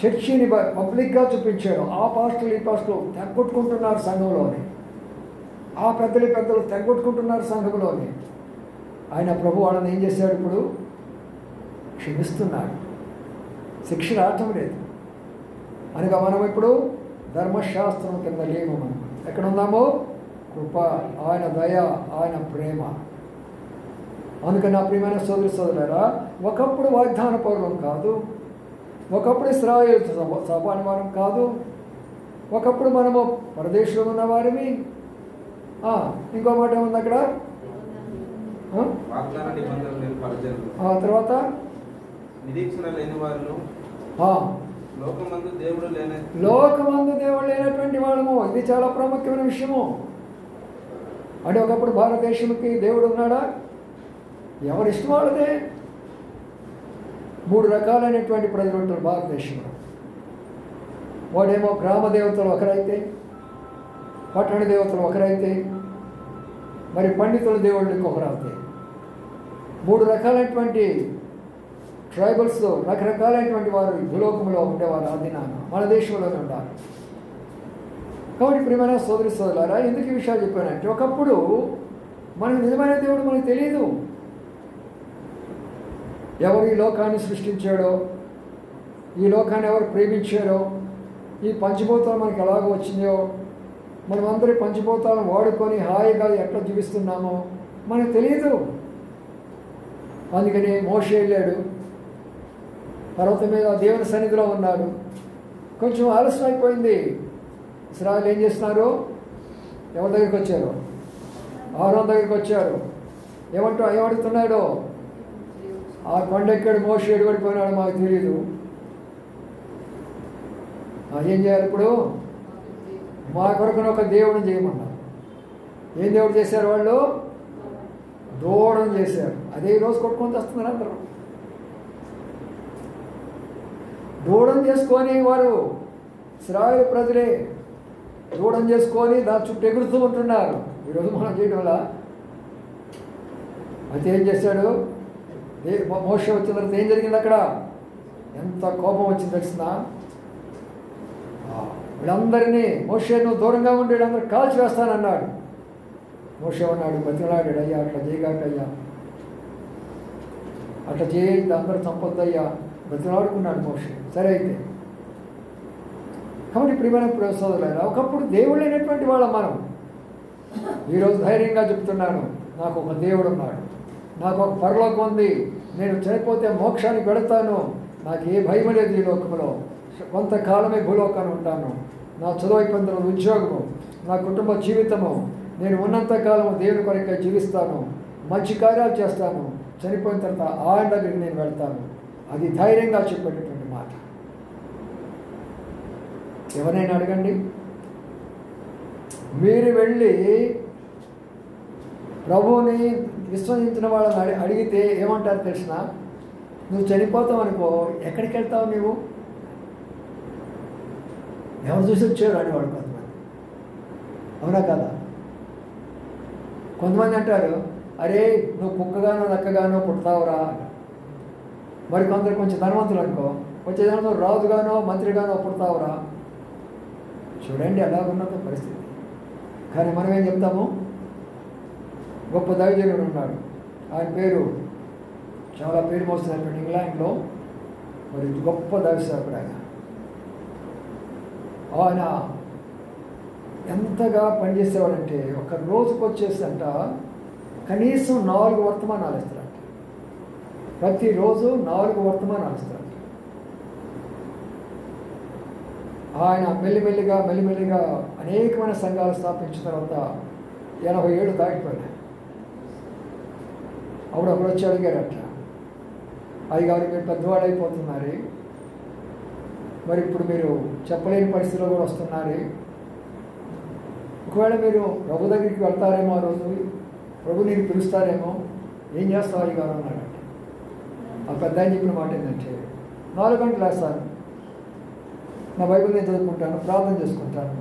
చర్చిని పబ్లిక్గా చూపించాడు. ఆ పాస్టర్లు ఈ పాస్టర్లు తెగొట్టుకుంటున్నారు సంఘంలోని, ఆ పెద్దలు తెగొట్టుకుంటున్నారు సంఘంలోని. ఆయన ప్రభు వాళ్ళని ఏం చేశాడు? ఇప్పుడు క్షమిస్తున్నాడు, శిక్ష రావటం లేదు. అనగా మనం ఇప్పుడు ధర్మశాస్త్రం కింద లేము. మనం ఎక్కడ ఉన్నామో? కృప, ఆయన దయ, ఆయన ప్రేమ. అందుకని నా ప్రియమైన సోదరులారా, ఒకప్పుడు వాగ్దాన పౌరులం కాదు, ఒకప్పుడు ఇశ్రాయేలు సపాని వారం కాదు, ఒకప్పుడు మనము పరదేశంలో ఉన్న వారిని. ఇంకో మాట ఏముంది అక్కడ? తర్వాత
నిరీక్షణ లేని వారు, లోకమందు దేవుడు
లేనటువంటి వాళ్ళము. ఇది చాలా ప్రాముఖ్యమైన విషయము. అంటే ఒకప్పుడు భారతదేశంకి దేవుడు ఉన్నాడా? ఎవరి ఇష్టం వాళ్ళదే. 3 రకాలైనటువంటి ప్రజలు ఉంటారు భారతదేశంలో. వాడేమో గ్రామ దేవతలు ఒకరైతే, పట్టణ దేవతలు ఒకరైతే, మరి పండితుల దేవుళ్ళు ఇంకొకరు అవుతాయి. 3 రకాలైనటువంటి ట్రైబల్స్, రకరకాలైనటువంటి వారు భూలోకంలో ఉండేవారు. ఆ దినాన మన దేశంలోనే ఉండాలి. కాబట్టి ప్రియమైన సోదరులారా, ఎందుకు ఈ విషయాలు చెప్పానంటే, ఒకప్పుడు మనకు నిజమైన దేవుడు మనకు తెలియదు. ఎవరు ఈ లోకాన్ని సృష్టించాడో, ఈ లోకాన్ని ఎవరు ప్రేమించారో, ఈ పంచభూతాలు మనకి ఎలాగో వచ్చినాయో, మనమందరి పంచభూతాలను వాడుకొని హాయిగా ఎట్లా జీవిస్తున్నామో మనకు తెలియదు. అందుకని మోషే వెళ్ళాడు, పర్వతం మీద దేవుని సన్నిధిలో ఉన్నాడు. కొంచెం ఆలస్యం అయిపోయింది. ఇశ్రాయేలు ఏం చేస్తున్నారు? ఎవరి దగ్గరికి వచ్చారు? ఆరోన్ దగ్గరికి వచ్చారు. ఏమడుగుతున్నాడు? ఆ కొండ ఎక్కడు మోషే ఎడుపడిపోయినాడు మాకు తెలియదు. ఏం చేయాలి ఇప్పుడు? మా కొరకున ఒక దేవుడిని చేయమన్నారు. ఏం దేవుడు చేశారు వాళ్ళు? దూడను చేశారు. అదే ఈరోజు కొట్టుకొని వస్తున్నారు అందరూ. దూడను చేసుకొని వారు ఇశ్రాయేలు ప్రజలే దూడను చేసుకొని దాని చుట్టూ ఎగురుతూ ఉంటున్నారు. ఈరోజు మనం చేయడం వల్ల అయితే ఏం చేశాడు? మోషే వచ్చిన తర్వాత ఏం జరిగింది అక్కడ? ఎంత కోపం వచ్చింది తెలిసిన? వీళ్ళందరినీ మోషే నువ్వు దూరంగా ఉండి వీళ్ళందరూ కాల్చి వేస్తానన్నాడు. మోషే అన్నాడు, బతిలాడాడు, అయ్యా అట్లా చేయగాకయ్యా, అట్లా చేయొద్దు, అందరూ చంపొద్దయ్యా, బతిలాడుకున్నాడు మోషే. సరే అయితే. కాబట్టి ప్రియమైన సోదరులారా, ఒకప్పుడు దేవుడు లేనటువంటి వాళ్ళం మనం. ఈరోజు ధైర్యంగా చెప్తున్నాను, నాకు ఒక దేవుడు ఉన్నాడు, నాకు ఒక పరలోకం ఉంది, నేను చనిపోతే మోక్షానికి వెళతాను, నాకు ఏ భయం లేదు ఈ లోకంలో, కొంతకాలమే భూలోకాన్ని ఉంటాను, నా చదువు అయిపోయిన ఉద్యోగము, నా కుటుంబ జీవితము, నేను ఉన్నంతకాలము దేవుని కొరకే జీవిస్తాను, మంచి కార్యాలు చేస్తాను, చనిపోయిన తర్వాత ఆయన దగ్గరికి నేను వెళ్తాను. అది ధైర్యంగా చెప్పేటటువంటి మాట. ఎవరైనా అడగండి, మీరు వెళ్ళి ప్రభువుని విశ్వసించిన వాళ్ళని అడిగితే ఏమంటారు తెలిసిన? నువ్వు చనిపోతావు అనుకో, ఎక్కడికి వెళ్తావు నువ్వు? ఎవరు చూసి వచ్చారు అనేవాడు కొంతమంది. అవునా కదా? కొంతమంది అంటారు, అరే నువ్వు కుక్కగానో నక్కగానో పుడతావురా. మరి కొందరు కొంచెం ధనవంతులు అనుకో, వచ్చే జనంలో రాజుగానో మంత్రిగానో పుడతావురా. చూడండి ఎలా ఉన్నదో పరిస్థితి. కానీ మనం ఏం చెప్తాము? గొప్ప దైవజనుడు ఉన్నాడు, ఆయన పేరు చాలా పేరు మోస్తున్నటువంటి ఇంగ్లాండ్లో మరి గొప్ప దైవసేవకుడు ఆయన. ఆయన ఎంతగా పనిచేసేవాడంటే ఒక రోజుకు వచ్చేసంట కనీసం 4 వర్తమానాలు ఇస్తారంట. ప్రతిరోజు 4 వర్తమానాలు ఇస్తారంట. ఆయన మెల్లిమెల్లిగా అనేకమైన సంఘాలు స్థాపించిన తర్వాత 87 దాటిపోయినాయి. అప్పుడు వచ్చి అడిగారట, అయ్యగారు మీరు పెద్దవాళ్ళు అయిపోతున్నారు, మరి ఇప్పుడు మీరు చెప్పలేని పరిస్థితిలో కూడా వస్తున్నారు. ఒకవేళ మీరు ప్రభు దగ్గరికి వెళ్తారేమో, ఆ రోజు ప్రభు నేను పిలుస్తారేమో, ఏం చేస్తావు అయ్యగారు అన్నాడట. ఆ పెద్ద ఆయన చెప్పిన మాట ఏంటంటే, 4 గంటలు వేస్తాను, నా బైబిల్ నేను చదువుకుంటాను, ప్రార్థన చేసుకుంటాను,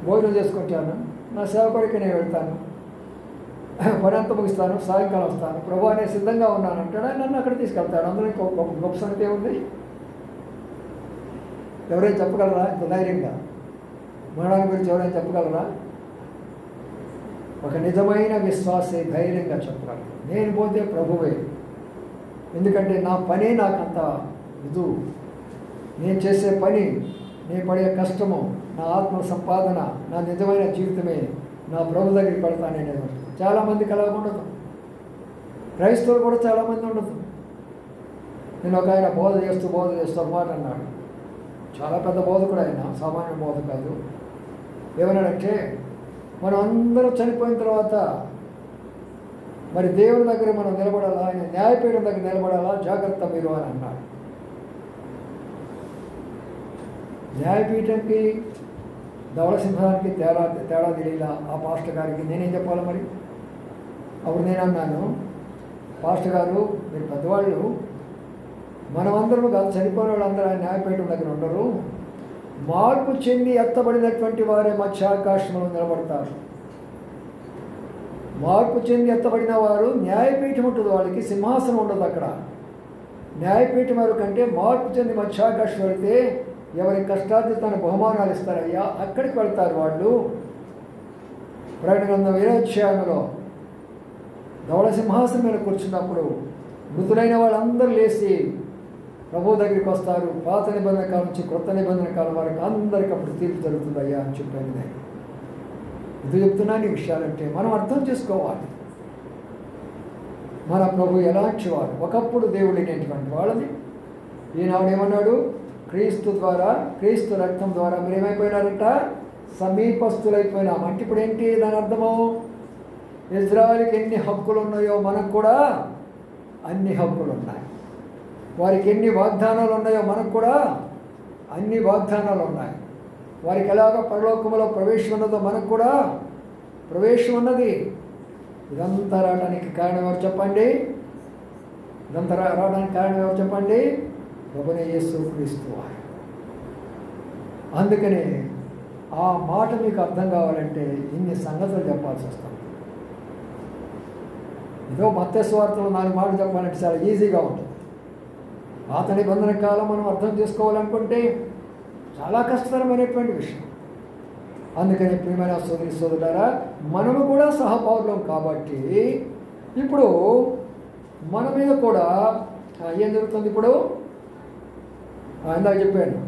భోజనం చేసుకుంటాను, నా సేవ కొరకు నేను వెళ్తాను, పని అంతా ముగిస్తాను, సాయంకాలం వస్తాను, ప్రభు నేను సిద్ధంగా ఉన్నాను అంటాడు. నన్ను అక్కడ తీసుకెళ్తాడు. అందులో గొప్ప సంగతి ఏముంది? ఎవరైనా చెప్పగలరా ఇంత ధైర్యంగా? మరణాన్ని గురించి ఎవరైనా చెప్పగలరా? ఒక నిజమైన విశ్వాసే ధైర్యంగా చెప్పగలరు, నేను పోతే ప్రభువే. ఎందుకంటే నా పనే నాకంత ఇది, నేను చేసే పని, నేను పడే కష్టము, నా ఆత్మ సంపాదన, నా నిజమైన జీవితమే నా ప్రభు దగ్గరికి పెడతాననేది ఉంటుంది. చాలామందికి అలా ఉండదు. క్రైస్తవులు కూడా చాలామంది ఉండదు. నేను ఒక ఆయన బోధ చేస్తూ ఒక మాట అన్నాడు. చాలా పెద్ద బోధకుడు ఆయన, సామాన్య బోధ కాదు. ఏమన్నాడంటే, మనం అందరూ చనిపోయిన తర్వాత మరి దేవుని దగ్గర మనం నిలబడాలా, ఆయన న్యాయపీఠం దగ్గర నిలబడాలా, జాగ్రత్త మీరు అని అన్నాడు. న్యాయపీఠంకి ధవళ సింహానికి తేడా తెలియలా ఆ పాస్టర్ గారికి. నేనేం చెప్పాలి మరి? అప్పుడు నేను అన్నాను, పాస్టర్ గారు మీరు పెద్దవాళ్ళు, మనమందరం కాదు, చనిపోయిన వాళ్ళందరూ ఆయన న్యాయపీఠం దగ్గర ఉండరు. మార్పు చెంది ఎత్తబడినటువంటి వారే మధ్యాకాశంలో నిలబడతారు. మార్పు చెంది ఎత్తబడిన వారు న్యాయపీఠం ఉంటుంది, వాళ్ళకి సింహాసనం ఉండదు అక్కడ. న్యాయపీఠం వరకు అంటే మార్పు చెంది మధ్యాకాశం వెళితే ఎవరి కష్టార్జితాన్ని బహుమానాలు ఇస్తారయ్యా, అక్కడికి వెళ్తారు వాళ్ళు. ప్రకటన గ్రంథం 7వ అధ్యాయంలో ధవళ సింహాసనం మీద కూర్చున్నప్పుడు మృతులైన వాళ్ళందరూ లేచి ప్రభు దగ్గరికి వస్తారు. పాత నిబంధన కాలం నుంచి కొత్త నిబంధన కాలం వరకు అందరికీ అప్పుడు తీర్పు జరుగుతుందయ్యా అని చెప్పాను నేను. ఇది చెప్తున్నాను ఈ విషయాలంటే మనం అర్థం చేసుకోవాలి. మన ప్రభు ఎలాంటి వాడు. ఒకప్పుడు దేవుడు లేనటువంటి వాళ్ళని ఈనాడు ఏమన్నాడు? క్రీస్తు ద్వారా, క్రీస్తు రక్తం ద్వారా మీరు ఏమైపోయినారంట? సమీపస్తులైపోయినాం. అంటే ఇప్పుడు ఏంటి దాని అర్థము? ఇజ్రాయెల్కి ఎన్ని హక్కులు ఉన్నాయో మనకు కూడా అన్ని హక్కులు ఉన్నాయి. వారికి ఎన్ని వాగ్దానాలు ఉన్నాయో మనకు కూడా అన్ని వాగ్దానాలు ఉన్నాయి. వారికి ఎలాగ పరలోకములో ప్రవేశం ఉన్నదో మనకు కూడా ప్రవేశం ఉన్నది. ఇదంతా రావడానికి కారణం ఎవరు చెప్పండి? ఇదంతా రావడానికి కారణం ఎవరు చెప్పండి? ప్రభువైన యేసు క్రీస్తు వారు. అందుకనే ఆ మాట మీకు అర్థం కావాలంటే ఇన్ని సంగతులు చెప్పాల్సి వస్తుంది. ఏదో మత్తయి సువార్తలో 4 మాటలు చెప్పాలంటే చాలా ఈజీగా ఉంటుంది. పాత నిబంధన కాలం మనం అర్థం చేసుకోవాలనుకుంటే చాలా కష్టతరమైనటువంటి విషయం. అందుకని ప్రియమైన సోదరులారా, మనము కూడా సహపౌరులం కాబట్టి ఇప్పుడు మన మీద కూడా ఏం జరుగుతుంది? ఇప్పుడు ఇందాక చెప్పాను,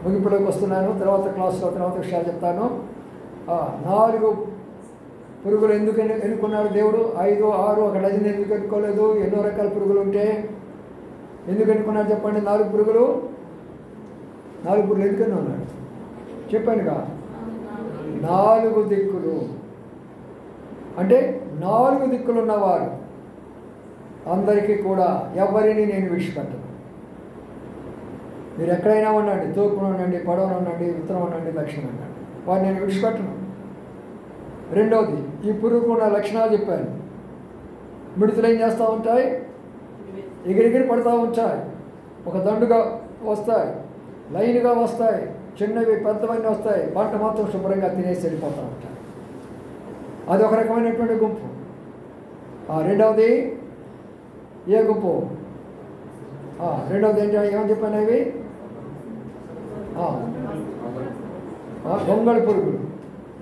ముగింపులోకి వస్తున్నాను, తర్వాత క్లాస్లో తర్వాత విషయాలు చెప్తాను. 4 పురుగులు ఎందుకు ఎన్నుకున్నాడు దేవుడు? 5, 6 ఒక డజన్ ఎందుకు ఎన్నుకోలేదు? ఎన్నో రకాల పురుగులు ఉంటే ఎందుకు ఎన్నుకున్నాడు చెప్పండి? 4 పురుగులు ఎందుకని ఉన్నాడు చెప్పానుగా. 4 దిక్కులు అంటే 4 దిక్కులు ఉన్నవారు అందరికీ కూడా ఎవరిని నేను విడిచిపెట్టను. మీరు ఎక్కడైనా ఉండండి, తూర్పున ఉండండి, పడవన ఉండండి, ఉత్తరం ఉండండి, దక్షిణం ఉండండి, వాడిని నేను విడిచిపెట్టను. రెండవది, ఈ పురుగుకు ఉన్న లక్షణాలు చెప్పాను. మిడతలు ఏం చేస్తూ ఉంటాయి? ఎగిరెగిరి పడుతూ ఉంటాయి. ఒక దండుగా వస్తాయి, లైన్గా వస్తాయి, చిన్నవి పెద్దవన్నీ వస్తాయి. పంట మాత్రం శుభ్రంగా తినేసి వెళ్ళిపోతూ ఉంటాయి. అది ఒక రకమైనటువంటి గుంపు. రెండవది ఏ గుంపు? రెండవది ఏంటి? ఏమని చెప్పాను అవి? గొంగళ పురుగులు.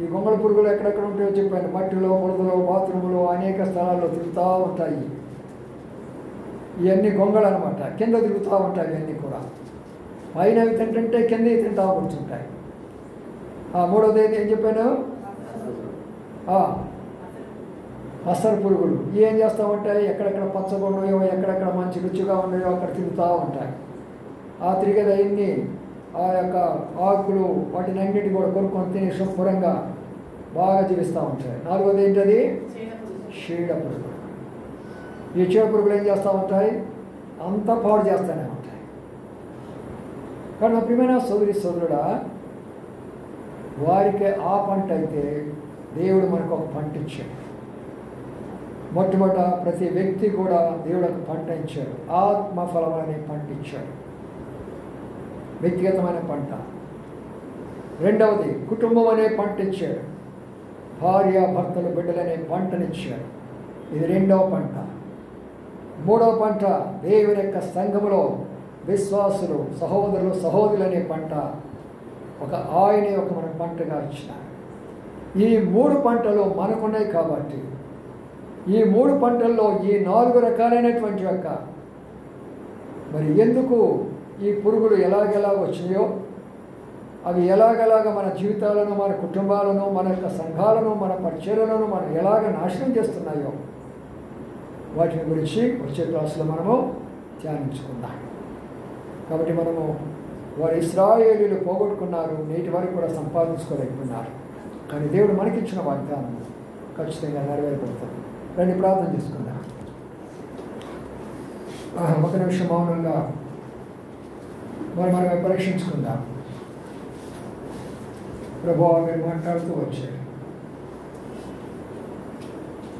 ఈ గొంగళ పురుగులు ఎక్కడెక్కడ ఉంటాయో చెప్పాను. మట్టిలో, బురదలో, బాత్రూములో, అనేక స్థలాల్లో తిరుగుతూ ఉంటాయి. ఇవన్నీ గొంగళ అనమాట. కింద తిరుగుతూ ఉంటాయి. ఇవన్నీ కూడా పైన అవి తింటుంటే కింద తింటూ కూర్చుంటాయి. మూడవది ఏం చెప్పాను? పసర పురుగులు. ఏం చేస్తూ ఉంటాయి? ఎక్కడెక్కడ పచ్చగా ఉన్నాయో, ఎక్కడెక్కడ మంచి రుచిగా ఉన్నాయో అక్కడ తిరుగుతూ ఉంటాయి. తిరిగేది అవన్నీ ఆ యొక్క ఆకులు వాటిని అన్నిటి కూడా కొనుక్కొని తిని శుభ్రంగా బాగా జీవిస్తూ ఉంటాయి. నాలుగోది ఏంటది? చీడ పురుగులు. ఈ చీడ పురుగులు ఏం చేస్తూ ఉంటాయి? అంతా పాడు చేస్తూనే ఉంటాయి. కానీ మా ప్రియమైన సోదరుడా, వారికి ఆ పంట అయితే దేవుడు మనకు ఒక పంట ఇచ్చాడు. మొట్టమొదట ప్రతి వ్యక్తి కూడా దేవుడు ఒక పంట ఇచ్చాడు. ఆత్మఫలం అనే పంట ఇచ్చాడు, వ్యక్తిగతమైన పంట. రెండవది కుటుంబం అనే పంట ఇచ్చాడు. భార్య భర్తలు బిడ్డలనే పంటనిచ్చాడు. ఇది రెండవ పంట. మూడవ పంట దేవుని యొక్క సంఘములో విశ్వాసులు, సహోదరులు, సహోదరులు అనే పంట ఆయనే ఒక మన పంటగా ఇచ్చినారు. ఈ మూడు పంటలు మనకున్నాయి కాబట్టి ఈ మూడు పంటల్లో ఈ 4 రకాలైనటువంటి యొక్క మరి ఎందుకు ఈ పురుగులు ఎలాగెలా వచ్చినాయో, అవి ఎలాగెలాగ మన జీవితాలను, మన కుటుంబాలను, మన యొక్క సంఘాలను, మన పరిచర్యలను మనం ఎలాగ నాశనం చేస్తున్నాయో వాటిని గురించి వచ్చే క్లాసులో మనము ధ్యానించుకుందాం. కాబట్టి మనము వారు ఇశ్రాయేలీయులు పోగొట్టుకున్నారు, నేటి వరకు కూడా సంపాదించుకోలేకున్నారు. కానీ దేవుడు మనకిచ్చిన వాగ్దానం ఖచ్చితంగా నెరవేరబడుతుంది. రండి ప్రార్థన చేసుకుందాం. ఒక నిమిషం మౌనంగా మనమే పరీక్షించుకుందాం. ప్రభువా, మీరు మాట్లాడుతూ వచ్చారు.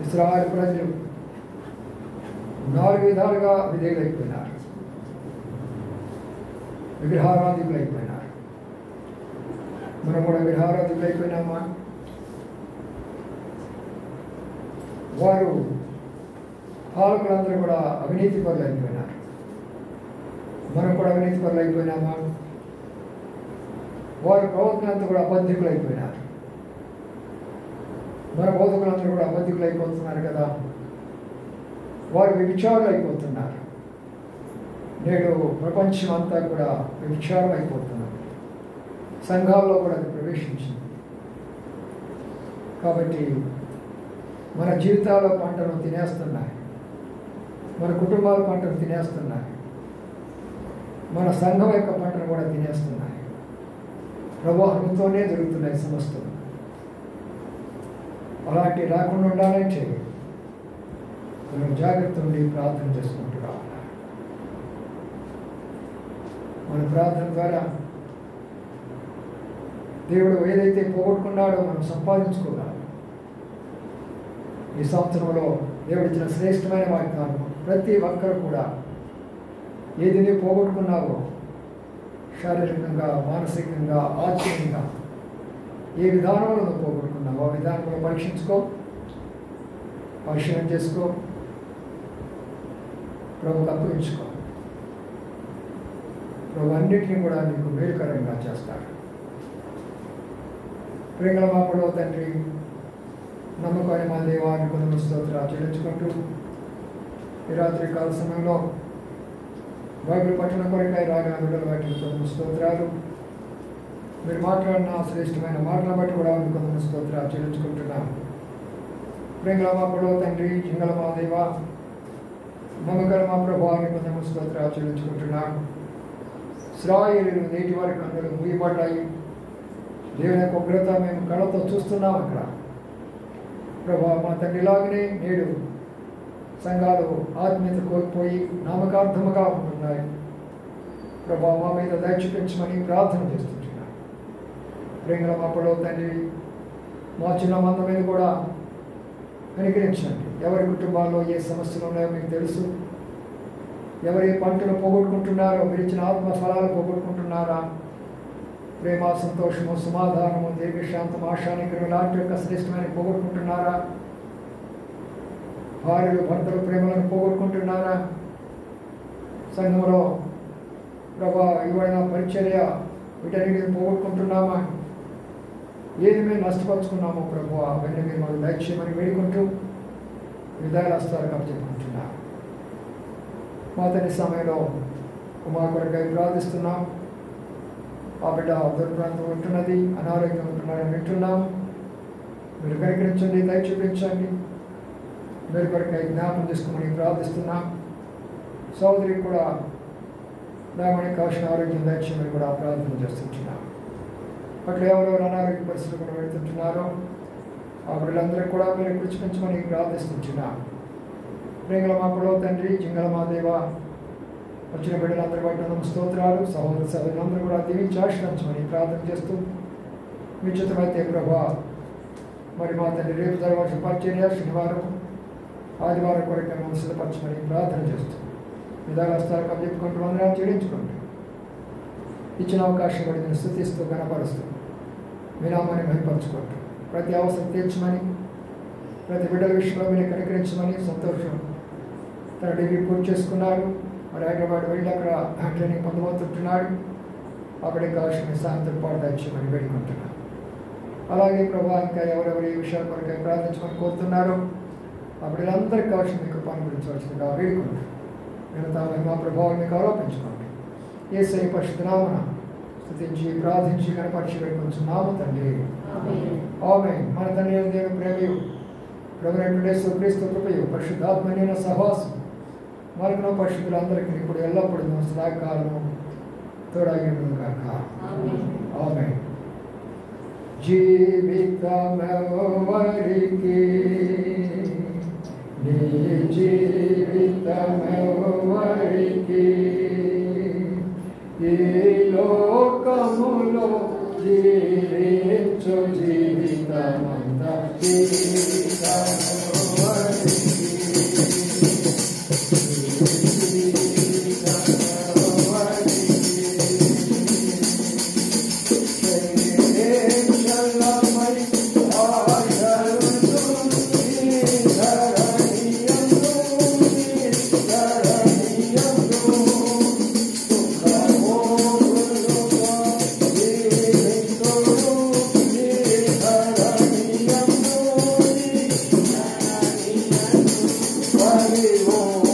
ఇశ్రాయేలు ప్రజలు 4 విధాలుగా విధేయులైపోయినారు, విగ్రహారాధికులైపోయినారు. మనం కూడా విగ్రహారాధికులైపోయినామా? వారు పాలకులందరూ కూడా అవినీతి పరులు అయిపోయినారు. మనం కూడా అవినీతి పరులు అయిపోయినామా? వారి ప్రవర్తనంతా కూడా అబద్ధికులు అయిపోయినారు. మన బోధకులందరూ కూడా అబద్ధికులు అయిపోతున్నారు కదా. వారు వ్యభిచారులు అయిపోతున్నారు. నేడు ప్రపంచం అంతా కూడా వ్యభిచారం అయిపోతున్నారు. సంఘాల్లో కూడా అది ప్రవేశించింది. కాబట్టి మన జీవితాల పంటను తినేస్తున్నాయి, మన కుటుంబాల పంటను తినేస్తున్నాయి, మన సంఘం యొక్క పంటను కూడా తినేస్తున్నాయి. ప్రవాహంతోనే జరుగుతున్నాయి సమస్తం. అలాంటి రాకుండా ఉండాలంటే మనం జాగ్రత్త ఉండి ప్రార్థన చేసుకుంటూ రావాలి. మన ప్రార్థన ద్వారా దేవుడు ఏదైతే పోగొట్టుకున్నాడో మనం సంపాదించుకోగలం. ఈ సంవత్సరంలో దేవుడు ఇచ్చిన శ్రేష్టమైన వాగ్దానం, ప్రతి ఒక్కరు కూడా ఏది నీవు పోగొట్టుకున్నావో శారీరకంగా, మానసికంగా, ఆత్మీయంగా ఏ విధానంలో నువ్వు పోగొట్టుకున్నావో ఆ విధానంలో పరీక్షించుకో, పరిశీలన చేసుకో, ప్రభువుకు అప్పగించుకో. ప్రభు అన్నిటినీ కూడా నీకు మేలుకరంగా చేస్తాడు. ప్రేమల మాపడో తండ్రి, నమ్మకమైన మా దేవాన్ని కొందరు స్తోత్రాలు చెల్లించుకుంటూ ఈ రాత్రి కాల సమయంలో బైబిల్ పట్టణ కొరకై రాగా బిడ్డలు బట్టి కొందరు స్తోత్రాలు, మీరు మాట్లాడిన శ్రేష్టమైన మాటలను బట్టి కూడా కొందరు స్తోత్రాలు చెల్లించుకుంటున్నాను. ప్రేమల మాపడో తండ్రి, జింగల మా దేవ, నమ్మకల మా ప్రభావాన్ని కొందరు స్తోత్రాలు చెల్లించుకుంటున్నాను. ఇశ్రాయేలీయులు నేటి వారి కన్నులు మూయబడ్డాయి. దేవుని యొక్క ఉగ్రత మేము కళ్ళతో చూస్తున్నాం. అక్కడ ప్రభా మా తండ్రిలాగానే నేడు సంఘాలు ఆత్మీయత కోల్పోయి నామకార్థముగా ఉంటున్నాయి. ప్రభా మా మీద దయ చూపించమని ప్రార్థన చేస్తున్నాను. ప్రేమల మాపడో తండ్రి మా చిన్న మంద మీద కూడా కనికరించండి. ఎవరి కుటుంబాల్లో ఏ సమస్యలు ఉన్నాయో మీకు తెలుసు. ఎవరి పంటలు పోగొట్టుకుంటున్నారో, మీరు ఇచ్చిన ఆత్మ ఫలాలు పోగొట్టుకుంటున్నారా? ప్రేమ, సంతోషము, సమాధానము, దీర్ఘశాంతం, ఆశానికరం ఇలాంటి యొక్క శ్రేష్టమైన పోగొట్టుకుంటున్నారా? భార్యలు భర్తలు ప్రేమలను పోగొట్టుకుంటున్నారా? సంఘంలో ప్రభా ఇవ్వడిన పరిచర్య వీటన్నిటిని పోగొట్టుకుంటున్నామా? ఏది మేము నష్టపరుచుకున్నామో ప్రభు అవన్నీ మీరు మాకు దయచేయమని వేడుకుంటూ విధాలు హస్తాలకు అప్పచెప్పుకుంటున్నా. మా తండ్రి సమయంలో మా కొరకై ప్రార్థిస్తున్నాం. ఆ బిడ్డ దుర్ప్రాంతం ఉంటున్నది, అనారోగ్యం ఉంటున్నారని వింటున్నాం. మీరు కనికరించండి, దయ చూపించండి. మీరు కొరకై జ్ఞాపం చేసుకోమని ప్రార్థిస్తున్నాం. సోదరికి కూడా దామని కావాల్సిన ఆరోగ్యం దయచేయమని కూడా ప్రార్థన చేస్తుంటున్నాం. అట్లా ఎవరెవరు అనారోగ్య పరిస్థితులు కూడా వెళ్తుంటున్నారో ఆ బిడ్డలందరికీ కూడా మీరు కృషించమని ప్రార్థిస్తుంటున్నాం. ప్రేమల మా పొడవ తండ్రి, జింగల మా దేవ, వచ్చిన బిడ్డలందరూ బట్టి స్తోత్రాలు. సహోదర సహోదరులందరూ కూడా దీవించి ఆశ్రయించమని ప్రార్థన చేస్తూ మీ చిత్తమైతే ప్రభా మరి మా తండ్రి రేపు జరగాల్సిన పరిచర్య శనివారం ఆదివారం కొరకు మనం సిద్ధపరచమని ప్రార్థన చేస్తూ విధాలు హస్తాలకు అప్పచెప్పుకుంటూ అందరం చెల్లించుకుంటూ ఇచ్చిన అవకాశం కూడా నేను స్తుతిస్తూ కనపరుస్తూ మీ నామాన్ని మహిమపరచుకుంటూ ప్రతి అవసరం తీర్చమని, ప్రతి బిడ్డల విషయంలో మీరు కనికరించమని. సంతోషం తన డిగ్రీ పూర్తి చేసుకున్నాడు. మరి హైదరాబాద్ వెళ్ళి అక్కడ ట్రైనింగ్ పొందబోతుంటున్నాడు. అక్కడికి కావాల్సిన సాయంత్రం పాటు దయచేయమని వేడుకుంటున్నాను. అలాగే ప్రభా ఇంకా ఎవరెవరు ఈ విషయాల కొరకు ప్రార్థించమని కోరుతున్నారో ఆ బిడ్డలందరికీ కావాల్సిన మీకు పని గురించవలసిందిగా వేడుకుంటాను. నేను తాను మా ప్రభావం మీకు ఆరోపించుకోండి. యేసయ్య పరిశుద్ధ నామమున స్తుతించి ప్రార్థించి కనపరిచి వేడుకొంచున్నాము తండ్రి. ఆమేన్. మన తండ్రి అయిన దేవుని ప్రేమయు ప్రభువైన యేసు క్రీస్తు కృపయు పరిశుద్ధాత్మమైన సహవాసం మనకును పరిశుద్ధులందరికీ ఇప్పుడు ఎల్లప్పుడూ సదాకాలము తోడై ఉండును గాక. ఆమేన్. జీవితమెవరికి నీ జీవితమెవరికి ఈ లోకములో జీవించు జీవితమంతా
Hallelujah.